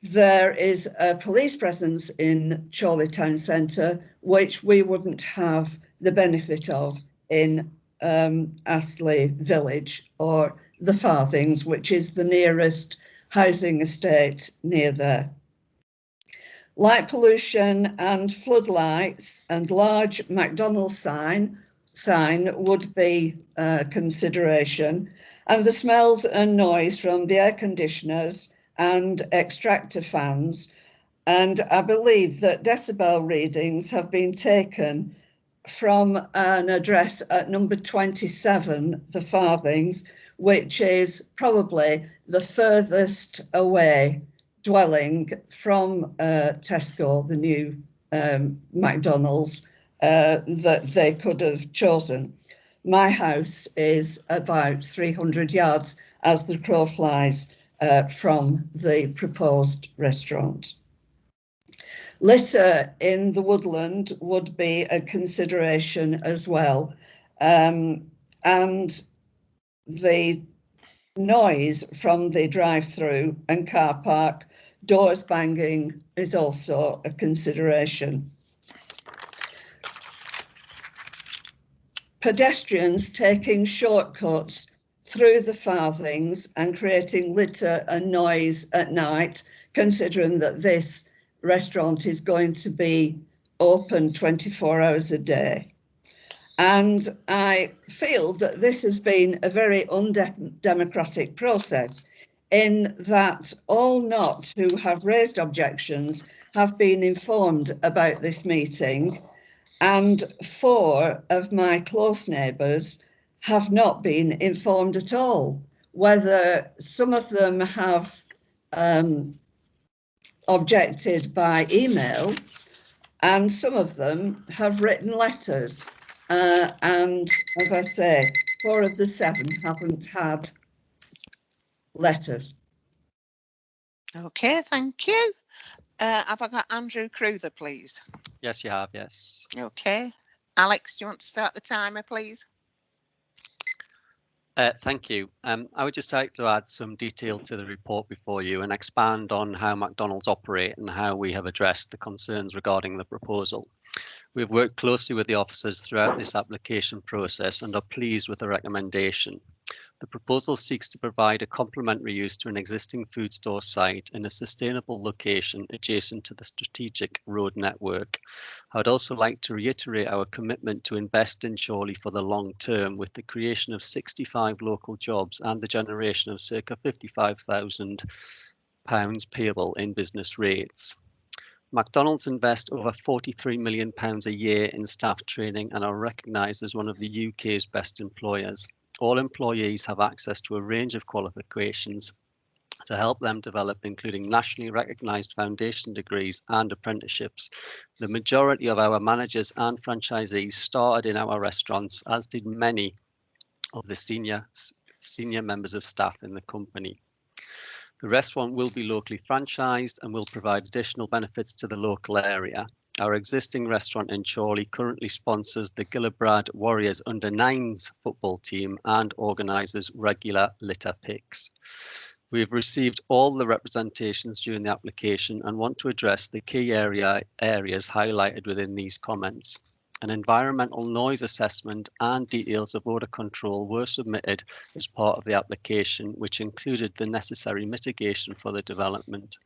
There is a police presence in Chorley Town Centre, which we wouldn't have the benefit of in Astley Village or the Farthings, which is the nearest housing estate near there. Light pollution and floodlights and large McDonald's sign would be a consideration, and the smells and noise from the air conditioners and extractor fans. And I believe that decibel readings have been taken from an address at number 27, the Farthings, which is probably the furthest away dwelling from Tesco, the new McDonald's, that they could have chosen. My house is about 300 yards as the crow flies from the proposed restaurant. Litter in the woodland would be a consideration as well, and the noise from the drive-through and car park, doors banging, is also a consideration. Pedestrians taking shortcuts through the Farthings and creating litter and noise at night, considering that this restaurant is going to be open 24 hours a day. And I feel that this has been a very undemocratic process, in that all not who have raised objections have been informed about this meeting, and 4 of my close neighbours have not been informed at all. Whether some of them have objected by email, and some of them have written letters. And as I say, 4 of the 7 haven't had letters. Okay, thank you. Have I got Andrew Cruther, please? Yes, you have. Yes. Okay. Alex, do you want to start the timer, please? Thank you. I would just like to add some detail to the report before you and expand on how McDonald's operate and how we have addressed the concerns regarding the proposal. We've worked closely with the officers throughout this application process and are pleased with the recommendation. The proposal seeks to provide a complementary use to an existing food store site in a sustainable location adjacent to the strategic road network. I would also like to reiterate our commitment to invest in Chorley for the long term with the creation of 65 local jobs and the generation of circa £55,000 payable in business rates. McDonald's invest over £43 million a year in staff training and are recognised as one of the UK's best employers. All employees have access to a range of qualifications to help them develop, including nationally recognised foundation degrees and apprenticeships. The majority of our managers and franchisees started in our restaurants, as did many of the senior members of staff in the company. The restaurant will be locally franchised and will provide additional benefits to the local area. Our existing restaurant in Chorley currently sponsors the Gillibrand Warriors under-9s football team and organises regular litter picks. We have received all the representations during the application and want to address the key areas highlighted within these comments. An environmental noise assessment and details of odour control were submitted as part of the application, which included the necessary mitigation for the development.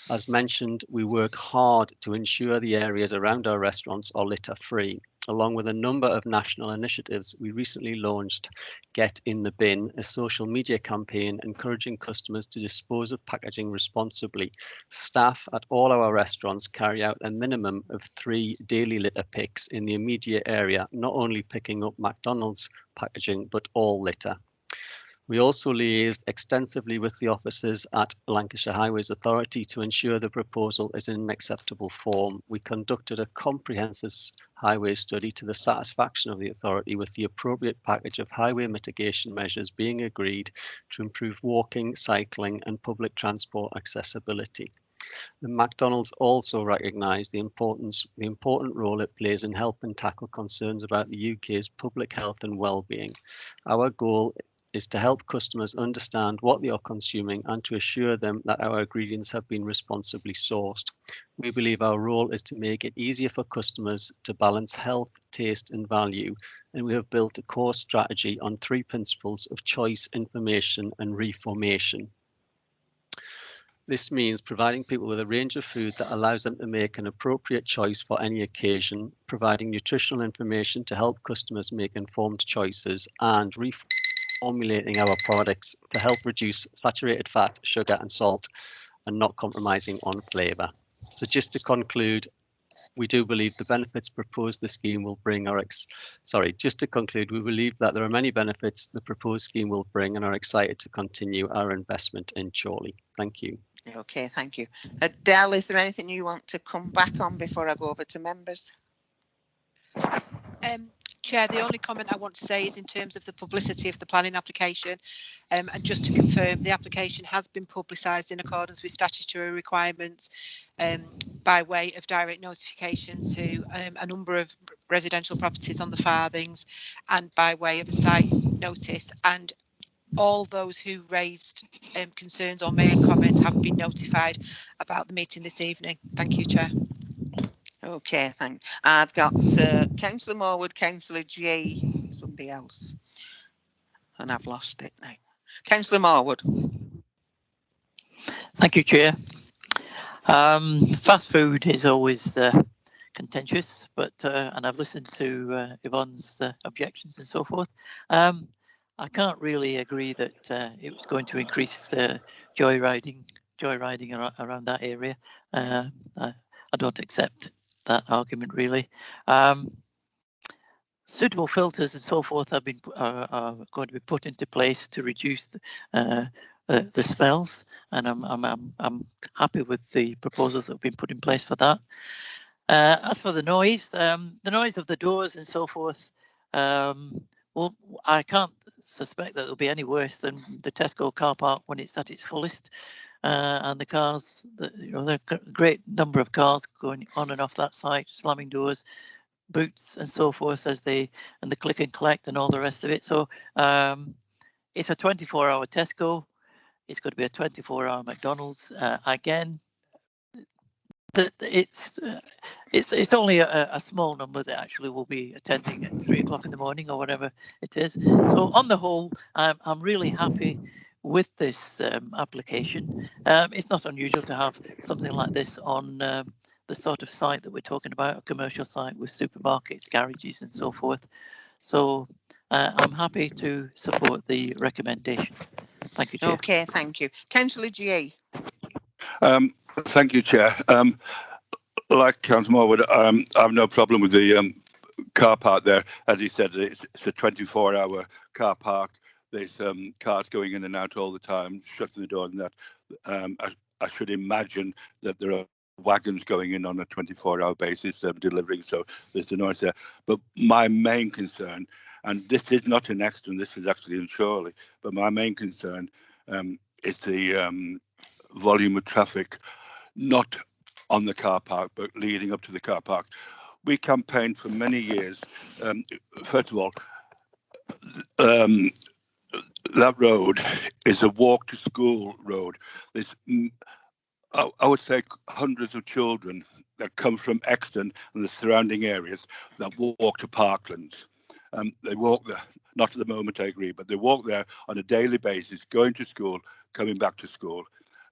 As mentioned, we work hard to ensure the areas around our restaurants are litter free. Along with a number of national initiatives, we recently launched Get in the Bin, a social media campaign encouraging customers to dispose of packaging responsibly. Staff at all our restaurants carry out a minimum of 3 daily litter picks in the immediate area, not only picking up McDonald's packaging, but all litter. We also liaised extensively with the officers at Lancashire Highways Authority to ensure the proposal is in an acceptable form. We conducted a comprehensive highway study to the satisfaction of the authority, with the appropriate package of highway mitigation measures being agreed to improve walking, cycling and public transport accessibility. The McDonald's also recognised the important role it plays in helping tackle concerns about the UK's public health and well-being. Our goal is to help customers understand what they are consuming and to assure them that our ingredients have been responsibly sourced. We believe our role is to make it easier for customers to balance health, taste and value, and we have built a core strategy on 3 principles of choice, information and reformation. This means providing people with a range of food that allows them to make an appropriate choice for any occasion, providing nutritional information to help customers make informed choices, and reformulating our products to help reduce saturated fat, sugar and salt, and not compromising on flavour. So just to conclude, we do believe the benefits proposed the scheme will bring we believe that there are many benefits the proposed scheme will bring and are excited to continue our investment in Chorley. Thank you. Okay, thank you. Adele, is there anything you want to come back on before I go over to members? Chair, the only comment I want to say is in terms of the publicity of the planning application, and just to confirm, the application has been publicised in accordance with statutory requirements by way of direct notification to a number of residential properties on the Farthings and by way of a site notice, and all those who raised concerns or made comments have been notified about the meeting this evening. Thank you, Chair. Okay, thanks. I've got Councillor Morwood, Councillor G, somebody else, and I've lost it now. Councillor Morwood. Thank you, Chair. Fast food is always contentious, but and I've listened to Yvonne's objections and so forth. I can't really agree that it was going to increase joyriding around that area. I don't accept that argument really. Suitable filters and so forth are going to be put into place to reduce the smells, and I'm happy with the proposals that have been put in place for that. As for the noise of the doors and so forth, Well, I can't suspect that it'll be any worse than the Tesco car park when it's at its fullest. And the cars, there are a great number of cars going on and off that site, slamming doors, boots and so forth and the click and collect and all the rest of it. So it's a 24-hour Tesco. It's going to be a 24-hour McDonald's. Again, it's only a small number that actually will be attending at 3 o'clock in the morning or whatever it is. So on the whole, I'm really happy with this application. It's not unusual to have something like this on the sort of site that we're talking about, a commercial site with supermarkets, garages and so forth. So I'm happy to support the recommendation. Thank you, Chair. Okay, thank you. Councillor G. Thank you, Chair. Like Councillor Morwood, I have no problem with the car park there. As he said, it's a 24-hour car park. There's cars going in and out all the time, shutting the door and that. I should imagine that there are wagons going in on a 24-hour basis delivering, so there's a noise there. But my main concern, and this is not in Exton, this is actually in Chorley, but my main concern is the volume of traffic, not on the car park, but leading up to the car park. We campaigned for many years. First of all, that road is a walk to school road. There's I would say hundreds of children that come from Exton and the surrounding areas that walk to Parklands. They walk there, not at the moment, I agree, but they walk there on a daily basis, going to school, coming back to school.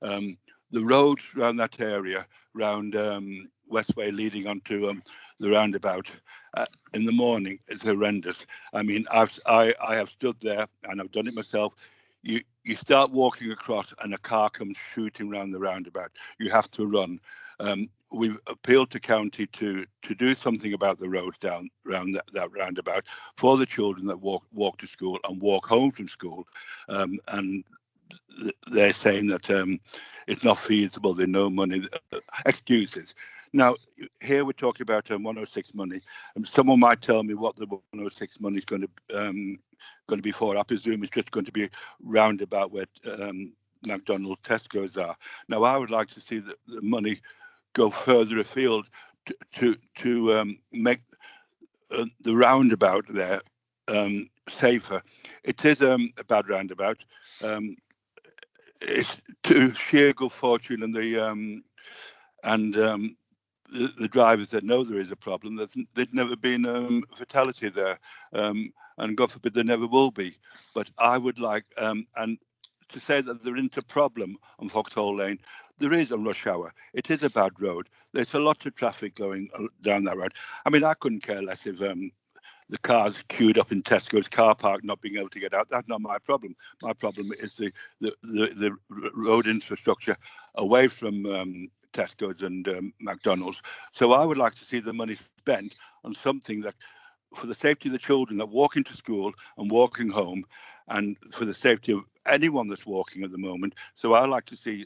The roads around that area, around Westway leading onto the roundabout in the morning, is horrendous. I mean, I have stood there and I've done it myself. You start walking across and a car comes shooting around the roundabout. You have to run. We've appealed to county to do something about the roads down around that roundabout for the children that walk to school and walk home from school. And they're saying that it's not feasible, there's no money, excuses. Now, here we're talking about 106 money. Someone might tell me what the 106 money is going to be for. I presume it's just going to be roundabout where McDonald's, Tesco's are. Now, I would like to see the money go further afield to make the roundabout there safer. It is a bad roundabout. It's to sheer good fortune and the drivers that know there is a problem. There's never been a fatality there, and God forbid there never will be. But I would like, and to say that there isn't a problem on Foxhole Lane, there is on rush hour. It is a bad road. There's a lot of traffic going down that road. I mean, I couldn't care less if the cars queued up in Tesco's car park not being able to get out. That's not my problem. My problem is the road infrastructure away from Tesco's and McDonald's. So I would like to see the money spent on something that, for the safety of the children that walk into school and walking home, and for the safety of anyone that's walking at the moment. So I'd like to see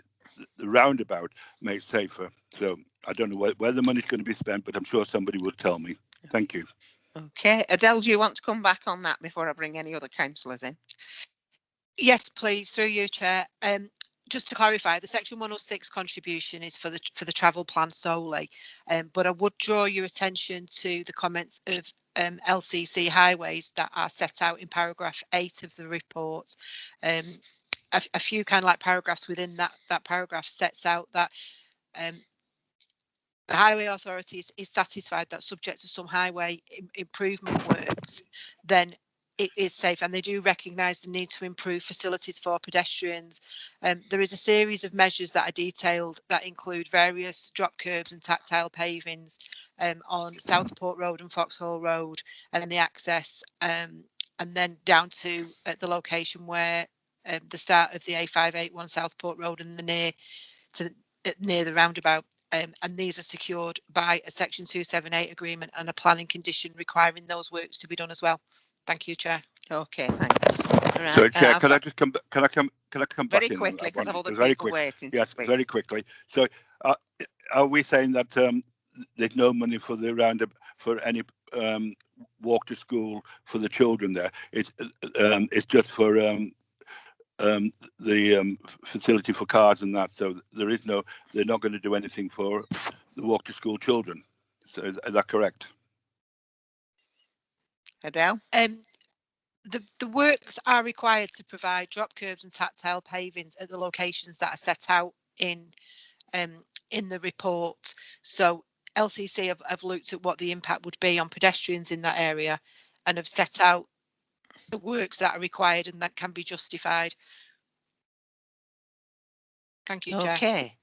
the roundabout made safer. So I don't know where the money's going to be spent, but I'm sure somebody will tell me. Thank you. Okay, Adele, do you want to come back on that before I bring any other councillors in? Yes, please, through you, Chair. Just to clarify, the Section 106 contribution is for the travel plan solely, but I would draw your attention to the comments of LCC Highways that are set out in paragraph 8 of the report. A few kind of like paragraphs within that paragraph sets out that the Highway Authority is satisfied that subject to some highway improvement works, then it is safe, and they do recognise the need to improve facilities for pedestrians. There is a series of measures that are detailed that include various drop curbs and tactile pavings on Southport Road and Foxhole Road, and the access, and then down to the location where the start of the A581 Southport Road and near the roundabout. And these are secured by a Section 278 agreement and a planning condition requiring those works to be done as well. Thank you, Chair. Okay, thank you. Right. So, Chair, can I just come? Can I come back very in quickly because of other very people waiting? Yes, to speak. very quickly. So, are we saying that there's no money for the roundabout for any walk to school for the children there. It's just for the facility for cars and that. So they're not going to do anything for the walk to school children. So is that correct? Adele? The works are required to provide drop curbs and tactile pavings at the locations that are set out in the report. So LCC have looked at what the impact would be on pedestrians in that area and have set out the works that are required and that can be justified. Thank you, Chair. Okay.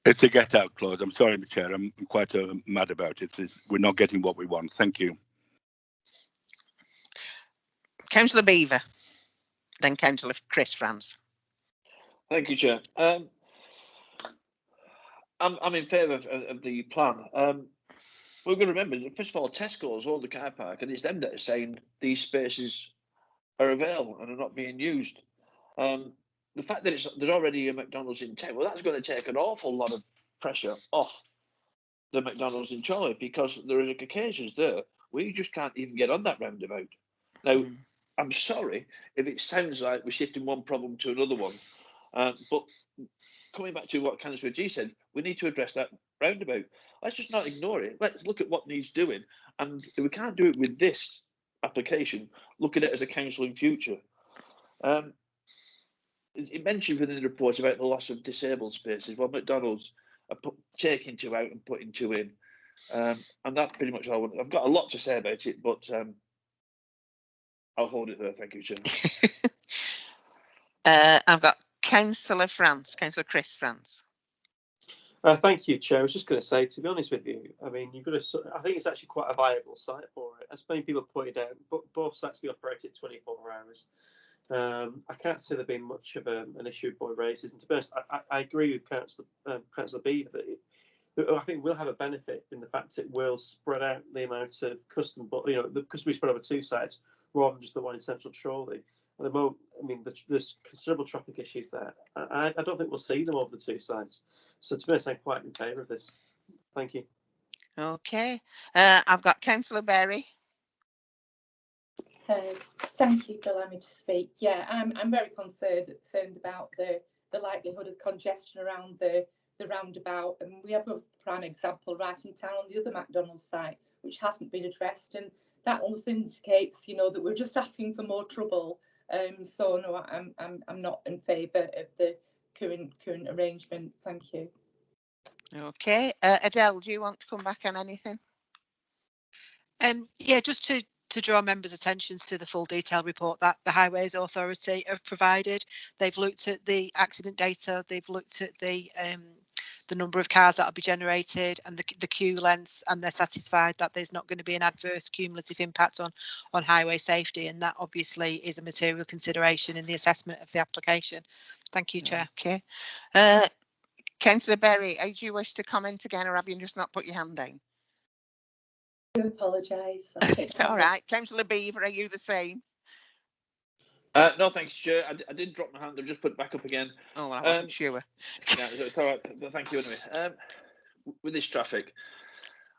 It's a get out clause. I'm sorry, Chair. I'm quite mad about it. We're not getting what we want. Thank you. Councillor Beaver, then Councillor Chris France. Thank you, Chair. I'm in favour of the plan. We're going to remember, first of all, Tesco's own the car park, and it's them that are saying these spaces are available and are not being used. The fact that there's already a McDonald's in town, well, that's going to take an awful lot of pressure off the McDonald's in Chorley, because there are occasions there where you just can't even get on that roundabout. Now, I'm sorry if it sounds like we're shifting one problem to another one, but coming back to what Councillor G said, we need to address that roundabout. Let's just not ignore it. Let's look at what needs doing, and if we can't do it with this application, look at it as a council in future. It mentioned within the report about the loss of disabled spaces. Well, McDonald's are taking 2 out and putting 2 in, and that's pretty much all I want. I've got a lot to say about it, but I'll hold it there. Thank you, Chair. I've got Councillor France, Councillor Chris France. Thank you, Chair. I was just going to say, to be honest with you, I mean, you've got to. I think it's actually quite a viable site for it. As many people pointed out, both sites can be operated 24 hours. I can't see there being much of an issue with racism. To be honest, I agree with Councillor Beaver that I think we'll have a benefit in the fact it will spread out the amount of custom, but the customers spread over 2 sites rather than just the one in central Chorley. At the moment, I mean, there's considerable traffic issues there. I don't think we'll see them over the 2 sites. So to be honest, I'm quite in favour of this. Thank you. Okay. I've got Councillor Berry. Thank you for allowing me to speak. Yeah, I'm very concerned about the likelihood of congestion around the roundabout, and we have a prime example right in town on the other McDonald's site, which hasn't been addressed, and that also indicates, that we're just asking for more trouble. So no, I'm not in favour of the current arrangement. Thank you. Okay, Adele, do you want to come back on anything? Yeah, just to draw members' attention to the full detailed report that the Highways Authority have provided. They've looked at the accident data, they've looked at the number of cars that will be generated and the queue lengths, and they're satisfied that there's not going to be an adverse cumulative impact on highway safety, and that obviously is a material consideration in the assessment of the application. Thank you, Chair. Okay. Councillor Berry, do you wish to comment again, or have you just not put your hand down? I do apologise. It's all right. Councillor Beaver, are you the same? No, thanks, Chair. I did drop my hand. I've just put it back up again. Oh, well, I wasn't sure. Yeah, it's all right. But thank you anyway. With this traffic,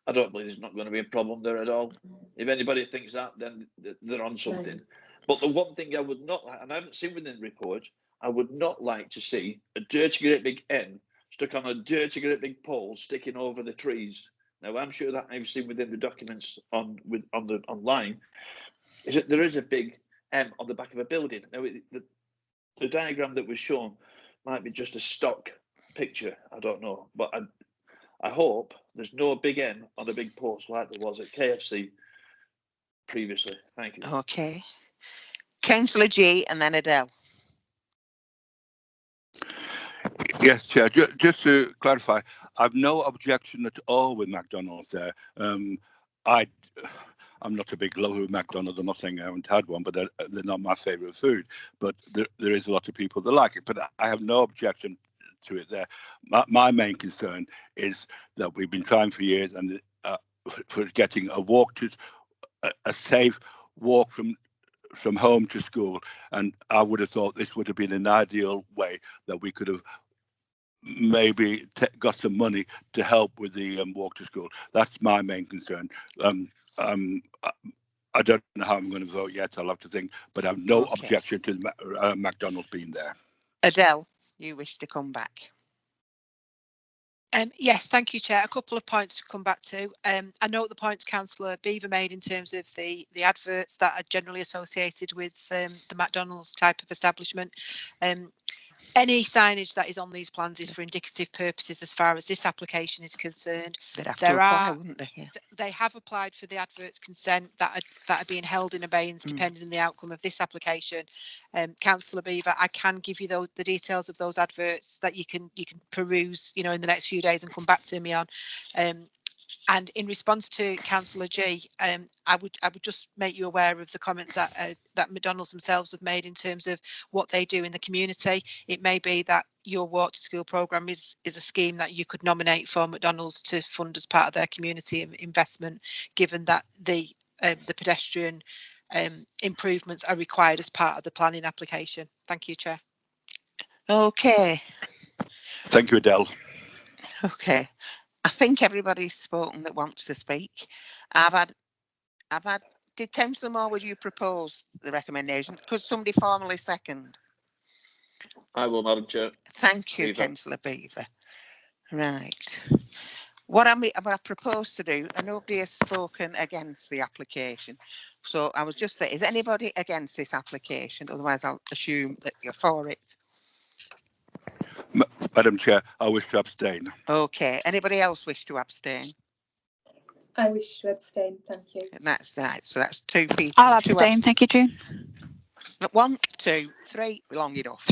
I don't believe there's not going to be a problem there at all. If anybody thinks that, then they're on something. But the one thing I would not like, and I haven't seen within the report, I would not like to see a dirty great big N stuck on a dirty great big pole sticking over the trees. Now, I'm sure that I've seen within the documents online is that there is a big M on the back of a building. Now, the diagram that was shown might be just a stock picture. I don't know, but I hope there's no big N on a big post like there was at KFC previously. Thank you. Okay. Councillor G and then Adele. Yes, Chair. Just to clarify, I've no objection at all with McDonald's there. I'm not a big lover of McDonald's. I'm not saying I haven't had one, but they're not my favourite food. But there is a lot of people that like it. But I have no objection to it there. My main concern is that we've been trying for years and for getting a safe walk from home to school. And I would have thought this would have been an ideal way that we could have maybe got some money to help with the walk to school. That's my main concern. I don't know how I'm going to vote yet. I'll have to think, but I have no Okay. objection to McDonald being there. Adele, you wish to come back? Yes, thank you, Chair. A couple of points to come back to. I note the points Councillor Beaver made in terms of the adverts that are generally associated with the McDonald's type of establishment. Any signage that is on these plans is for indicative purposes as far as this application is concerned. They'd have to apply, wouldn't they? Yeah. They have applied for the adverts consent that are being held in abeyance depending on the outcome of this application. Councillor Beaver, I can give you the details of those adverts that you can peruse, in the next few days and come back to me on. And in response to Councillor G, I would just make you aware of the comments that McDonald's themselves have made in terms of what they do in the community. It may be that your Walk to School programme is a scheme that you could nominate for McDonald's to fund as part of their community investment, given that the pedestrian improvements are required as part of the planning application. Thank you, Chair. Okay. Thank you, Adele. Okay. I think everybody's spoken that wants to speak. Did Councillor Moore, would you propose the recommendation? Could somebody formally second? I will, Madam Chair. Thank you, Beaver. Councillor Beaver. Right. What I propose to do, and nobody has spoken against the application. So I was just saying, is anybody against this application? Otherwise, I'll assume that you're for it. Madam Chair, I wish to abstain. Okay. Anybody else wish to abstain? I wish to abstain, thank you. And that's right. So that's 2 people. I'll abstain, thank you, June. 1, 2, 3, long enough.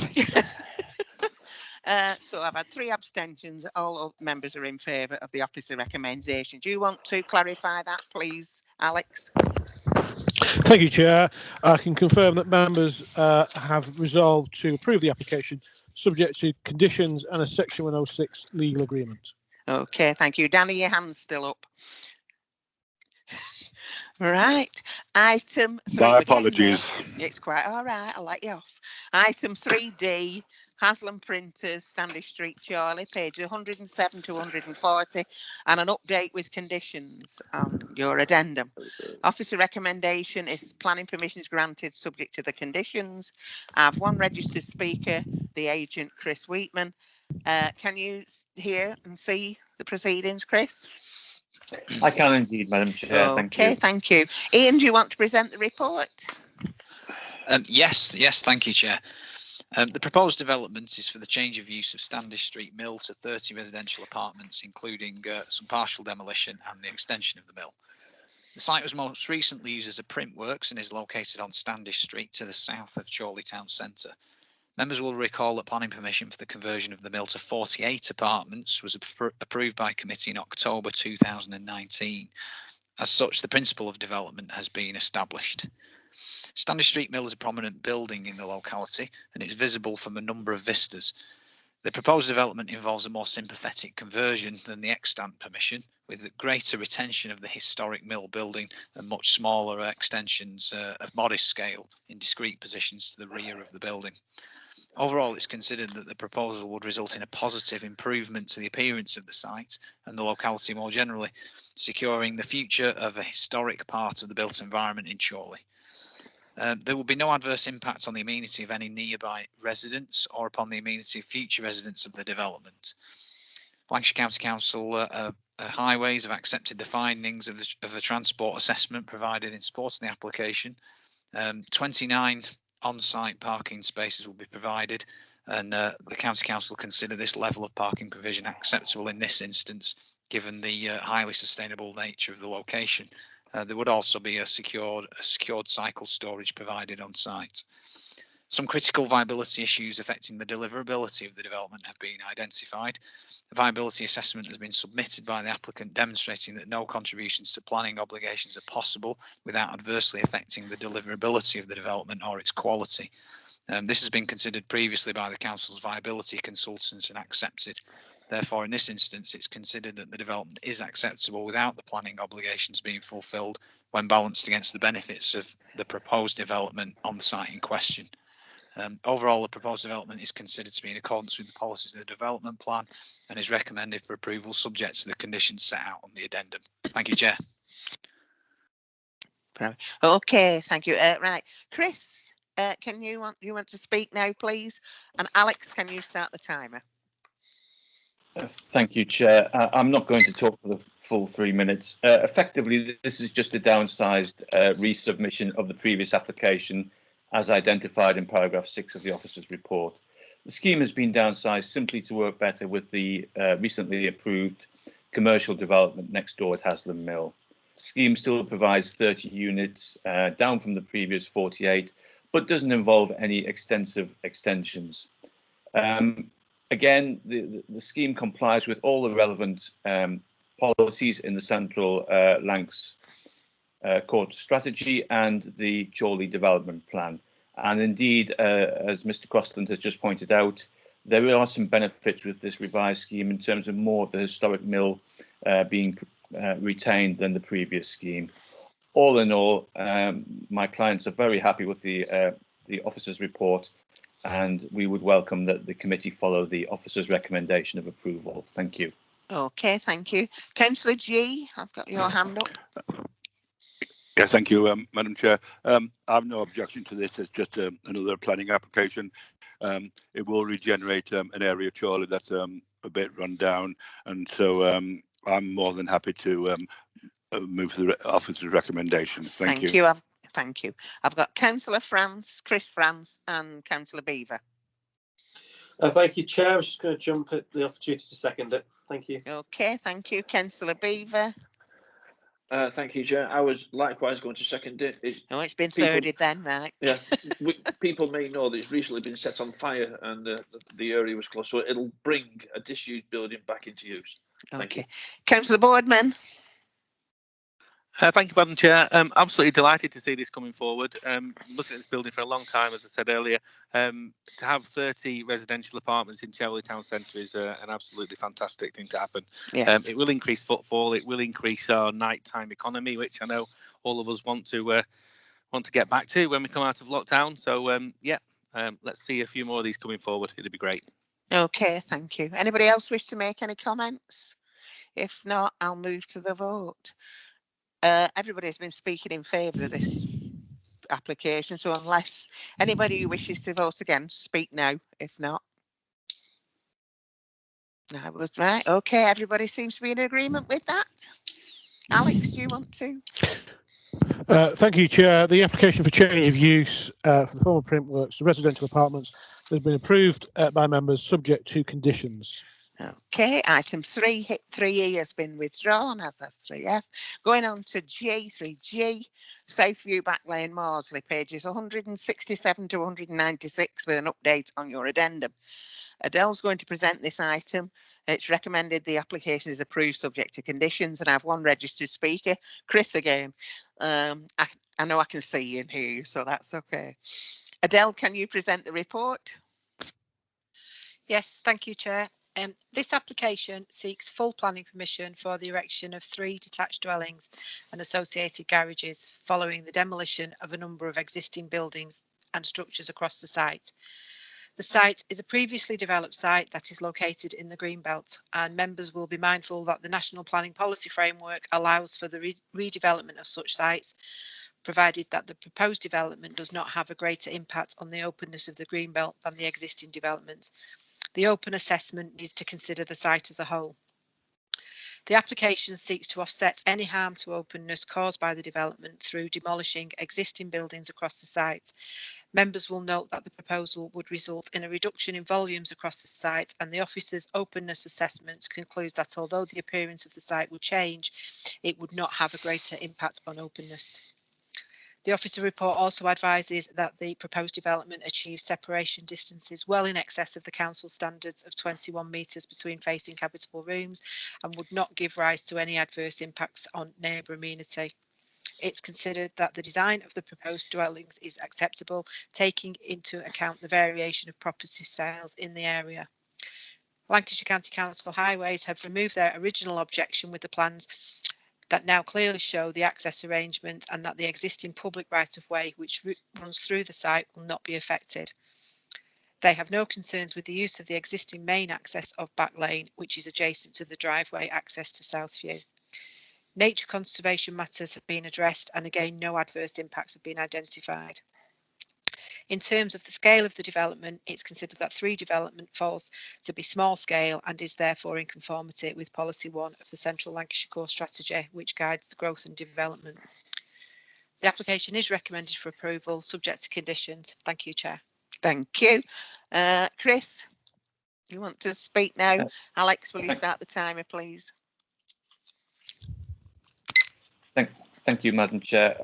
So I've had 3 abstentions. All members are in favour of the officer recommendation. Do you want to clarify that, please, Alex? Thank you, Chair. I can confirm that members have resolved to approve the application subject to conditions and a Section 106 legal agreement. Okay, thank you. Danny, your hand's still up. Right. Item 3. My apologies. It's quite all right. I'll let you off. Item 3D, Haslam Printers, Standish Street, Chorley, pages 107 to 140, and an update with conditions on your addendum. Officer recommendation is planning permission is granted subject to the conditions. I have 1 registered speaker, the agent Chris Wheatman. Can you hear and see the proceedings, Chris? I can indeed, Madam Chair. Okay, thank you. Ian, do you want to present the report? Yes, thank you, Chair. The proposed development is for the change of use of Standish Street Mill to 30 residential apartments, including some partial demolition and the extension of the mill. The site was most recently used as a print works and is located on Standish Street to the south of Chorley Town Centre. Members will recall that planning permission for the conversion of the mill to 48 apartments was approved by committee in October 2019. As such, the principle of development has been established. Standish Street Mill is a prominent building in the locality and it's visible from a number of vistas. The proposed development involves a more sympathetic conversion than the extant permission, with greater retention of the historic mill building and much smaller extensions of modest scale in discrete positions to the rear of the building. Overall, it's considered that the proposal would result in a positive improvement to the appearance of the site and the locality more generally, securing the future of a historic part of the built environment in Chorley. There will be no adverse impact on the amenity of any nearby residents or upon the amenity of future residents of the development. Lancashire County Council Highways have accepted the findings of the transport assessment provided in support of the application. 29 on-site parking spaces will be provided, and the County Council consider this level of parking provision acceptable in this instance, given the highly sustainable nature of the location. There would also be a secured cycle storage provided on site. Some critical viability issues affecting the deliverability of the development have been identified. A viability assessment has been submitted by the applicant demonstrating that no contributions to planning obligations are possible without adversely affecting the deliverability of the development or its quality. This has been considered previously by the Council's viability consultants and accepted. Therefore, in this instance, it's considered that the development is acceptable without the planning obligations being fulfilled when balanced against the benefits of the proposed development on the site in question. Overall, the proposed development is considered to be in accordance with the policies of the development plan and is recommended for approval subject to the conditions set out on the addendum. Thank you, Chair. Okay, thank you. Right, Chris, can you want to speak now, please? And Alex, can you start the timer? Thank you, Chair. I'm not going to talk for the full 3 minutes. Effectively, this is just a downsized resubmission of the previous application as identified in paragraph 6 of the officer's report. The scheme has been downsized simply to work better with the recently approved commercial development next door at Haslam Mill. The scheme still provides 30 units, down from the previous 48, but doesn't involve any extensive extensions. Again, the scheme complies with all the relevant policies in the Central Lancs Court strategy and the Chorley development plan. And indeed, as Mr. Crossland has just pointed out, there are some benefits with this revised scheme in terms of more of the historic mill being retained than the previous scheme. All in all, my clients are very happy with the officer's report, and we would welcome that the committee follow the officer's recommendation of approval. Thank you. Okay, thank you. Councillor G, I've got your hand up. Yeah, thank you, Madam Chair. I have no objection to this. It's just another planning application. It will regenerate an area, Chorley, that's a bit run down, and so I'm more than happy to move to the officer's recommendation. Thank you. Thank you. I've got Councillor France, Chris France, and Councillor Beaver. Thank you, Chair. I was just going to jump at the opportunity to second it. Thank you. Okay, thank you, Councillor Beaver. Thank you, Chair. I was likewise going to second it. It's been thirded then, right? Yeah, people may know that it's recently been set on fire and the area was closed, so it'll bring a disused building back into use. Thank you. Councillor Boardman. Thank you, Madam Chair. Absolutely delighted to see this coming forward. Looking at this building for a long time, as I said earlier, to have 30 residential apartments in Chorley Town Centre is an absolutely fantastic thing to happen. Yes. It will increase footfall. It will increase our nighttime economy, which I know all of us want to get back to when we come out of lockdown. So let's see a few more of these coming forward. It'd be great. Okay, thank you. Anybody else wish to make any comments? If not, I'll move to the vote. Everybody's been speaking in favour of this application, so unless anybody who wishes to vote against, speak now. If not, that was right. Okay, everybody seems to be in agreement with that. Alex, do you want to? Thank you, Chair. The application for change of use for the former Printworks to residential apartments has been approved by members subject to conditions. Okay, item 3E has been withdrawn, as has 3F. Going on to J3G, Southview Back Lane, Maudsley, pages 167 to 196 with an update on your addendum. Adele's going to present this item. It's recommended the application is approved subject to conditions, and I have one registered speaker, Chris again. I know I can see and hear you, so that's okay. Adele, can you present the report? Yes, thank you, Chair. This application seeks full planning permission for the erection of 3 detached dwellings and associated garages following the demolition of a number of existing buildings and structures across the site. The site is a previously developed site that is located in the Greenbelt, and members will be mindful that the National Planning Policy Framework allows for the redevelopment of such sites, provided that the proposed development does not have a greater impact on the openness of the Greenbelt than the existing development. The open assessment needs to consider the site as a whole. The application seeks to offset any harm to openness caused by the development through demolishing existing buildings across the site. Members will note that the proposal would result in a reduction in volumes across the site, and the officer's openness assessment concludes that although the appearance of the site will change, it would not have a greater impact on openness. The officer report also advises that the proposed development achieves separation distances well in excess of the council standards of 21 metres between facing habitable rooms and would not give rise to any adverse impacts on neighbour amenity. It's considered that the design of the proposed dwellings is acceptable, taking into account the variation of property styles in the area. Lancashire County Council Highways have removed their original objection with the plans that now clearly show the access arrangement and that the existing public right-of-way which runs through the site will not be affected. They have no concerns with the use of the existing main access of Back Lane, which is adjacent to the driveway access to Southview. Nature conservation matters have been addressed, and again, no adverse impacts have been identified. In terms of the scale of the development, it's considered that 3 development falls to be small scale and is therefore in conformity with Policy 1 of the Central Lancashire Core Strategy, which guides the growth and development. The application is recommended for approval, subject to conditions. Thank you, Chair. Thank you. Chris, you want to speak now? Alex, will you start the timer, please? Thank you, Madam Chair.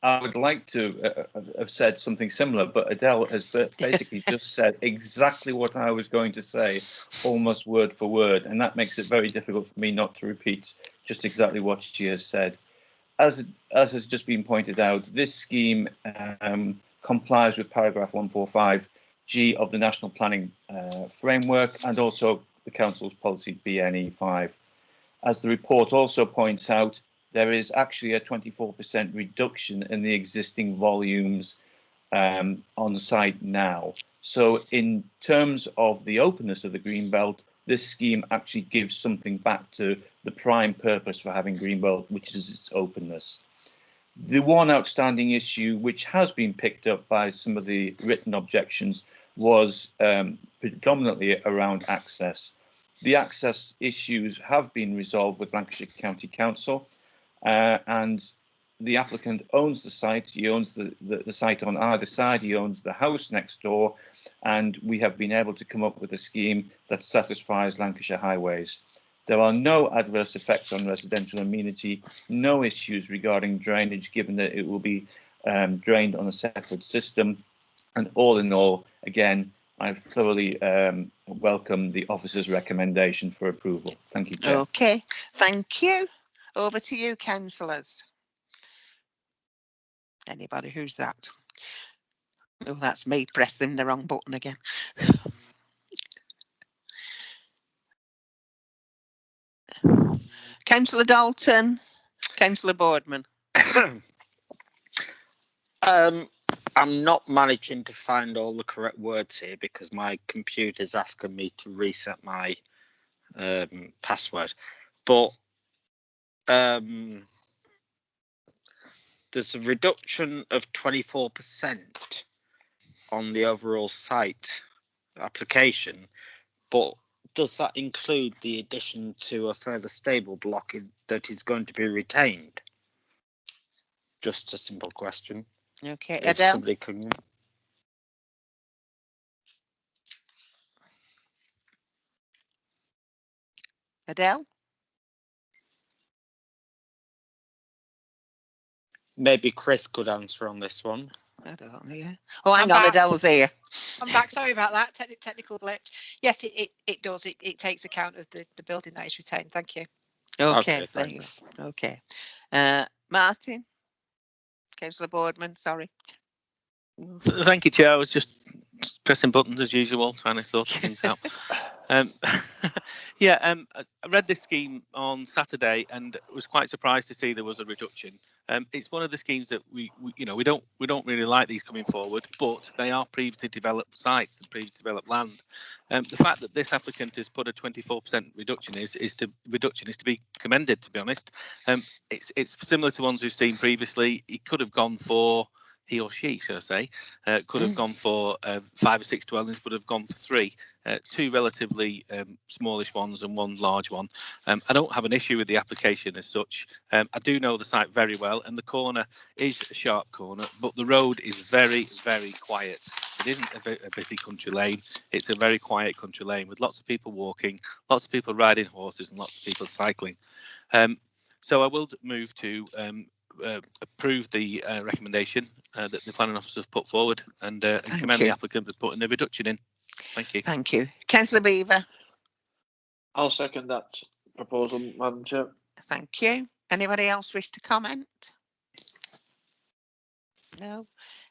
I would like to have said something similar, but Adele has basically just said exactly what I was going to say, almost word for word, and that makes it very difficult for me not to repeat just exactly what she has said. As has just been pointed out, this scheme complies with paragraph 145G of the National Planning Framework and also the Council's policy BNE 5. As the report also points out, there is actually a 24% reduction in the existing volumes on site now. So in terms of the openness of the Greenbelt, this scheme actually gives something back to the prime purpose for having Greenbelt, which is its openness. The one outstanding issue, which has been picked up by some of the written objections, was predominantly around access. The access issues have been resolved with Lancashire County Council, and the applicant owns the site. He owns the site on either side. He owns the house next door, and we have been able to come up with a scheme that satisfies Lancashire Highways. There are no adverse effects on residential amenity, no issues regarding drainage, given that it will be drained on a separate system. And all in all, again, I've thoroughly welcomed the officer's recommendation for approval. Thank you, Chair. Okay, thank you. Over to you, councillors. Anybody? Who's that? Oh, that's me pressing the wrong button again. Councillor Dalton, Councillor Boardman. I'm not managing to find all the correct words here because my computer's asking me to reset my password. But there's a reduction of 24% on the overall site application, but does that include the addition to a further stable block that is going to be retained? Just a simple question. Okay, if Adele. Somebody can... Adele? Maybe Chris could answer on this one. I don't know, yeah. Oh, hang on, Adele's here. I'm back. Sorry about that. Technical glitch. Yes, it does. It takes account of the building that is retained. Thank you. Okay, thanks. Okay. Martin? Councillor Boardman, sorry. Thank you, Chair. I was just pressing buttons as usual, trying to sort things out. I read this scheme on Saturday and was quite surprised to see there was a reduction. It's one of the schemes that we don't really like these coming forward, but they are previously developed sites and previously developed land. The fact that this applicant has put a 24% reduction is to be commended, to be honest. It's similar to ones we've seen previously. It could have gone for, he or she, shall I say, could have gone for 5 or 6 dwellings, but have gone for 3. 2 relatively smallish ones and 1 large one. I don't have an issue with the application as such. I do know the site very well, and the corner is a sharp corner, but the road is very, very quiet. It isn't a busy country lane. It's a very quiet country lane with lots of people walking, lots of people riding horses, and lots of people cycling. So I will move to approve the recommendation that the planning officer has put forward and commend the applicant for putting a reduction in. Thank you. Thank you. Councillor Beaver. I'll second that proposal, Madam Chair. Thank you. Anybody else wish to comment? No.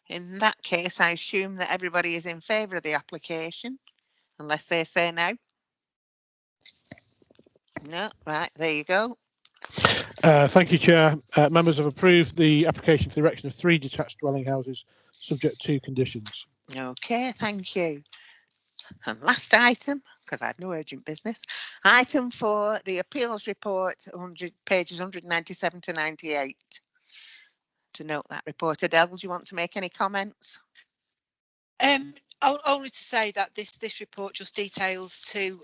In that case, I assume that everybody is in favour of the application, unless they say no. No, right, there you go. Thank you, Chair. Members have approved the application for the erection of 3 detached dwelling houses, subject to conditions. Okay, thank you. And last item, because I have no urgent business, item 4, the appeals report, pages 197 to 98. To note that report. Adele, do you want to make any comments? Only to say that this report just details 2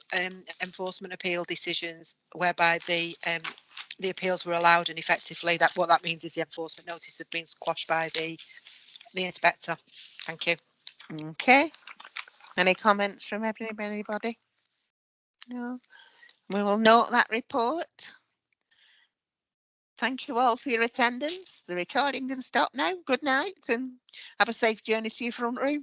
enforcement appeal decisions whereby the appeals were allowed, and effectively what that means is the enforcement notice has been squashed by the inspector. Thank you. Okay. Any comments from anybody? No. We will note that report. Thank you all for your attendance. The recording can stop now. Good night and have a safe journey to your front room.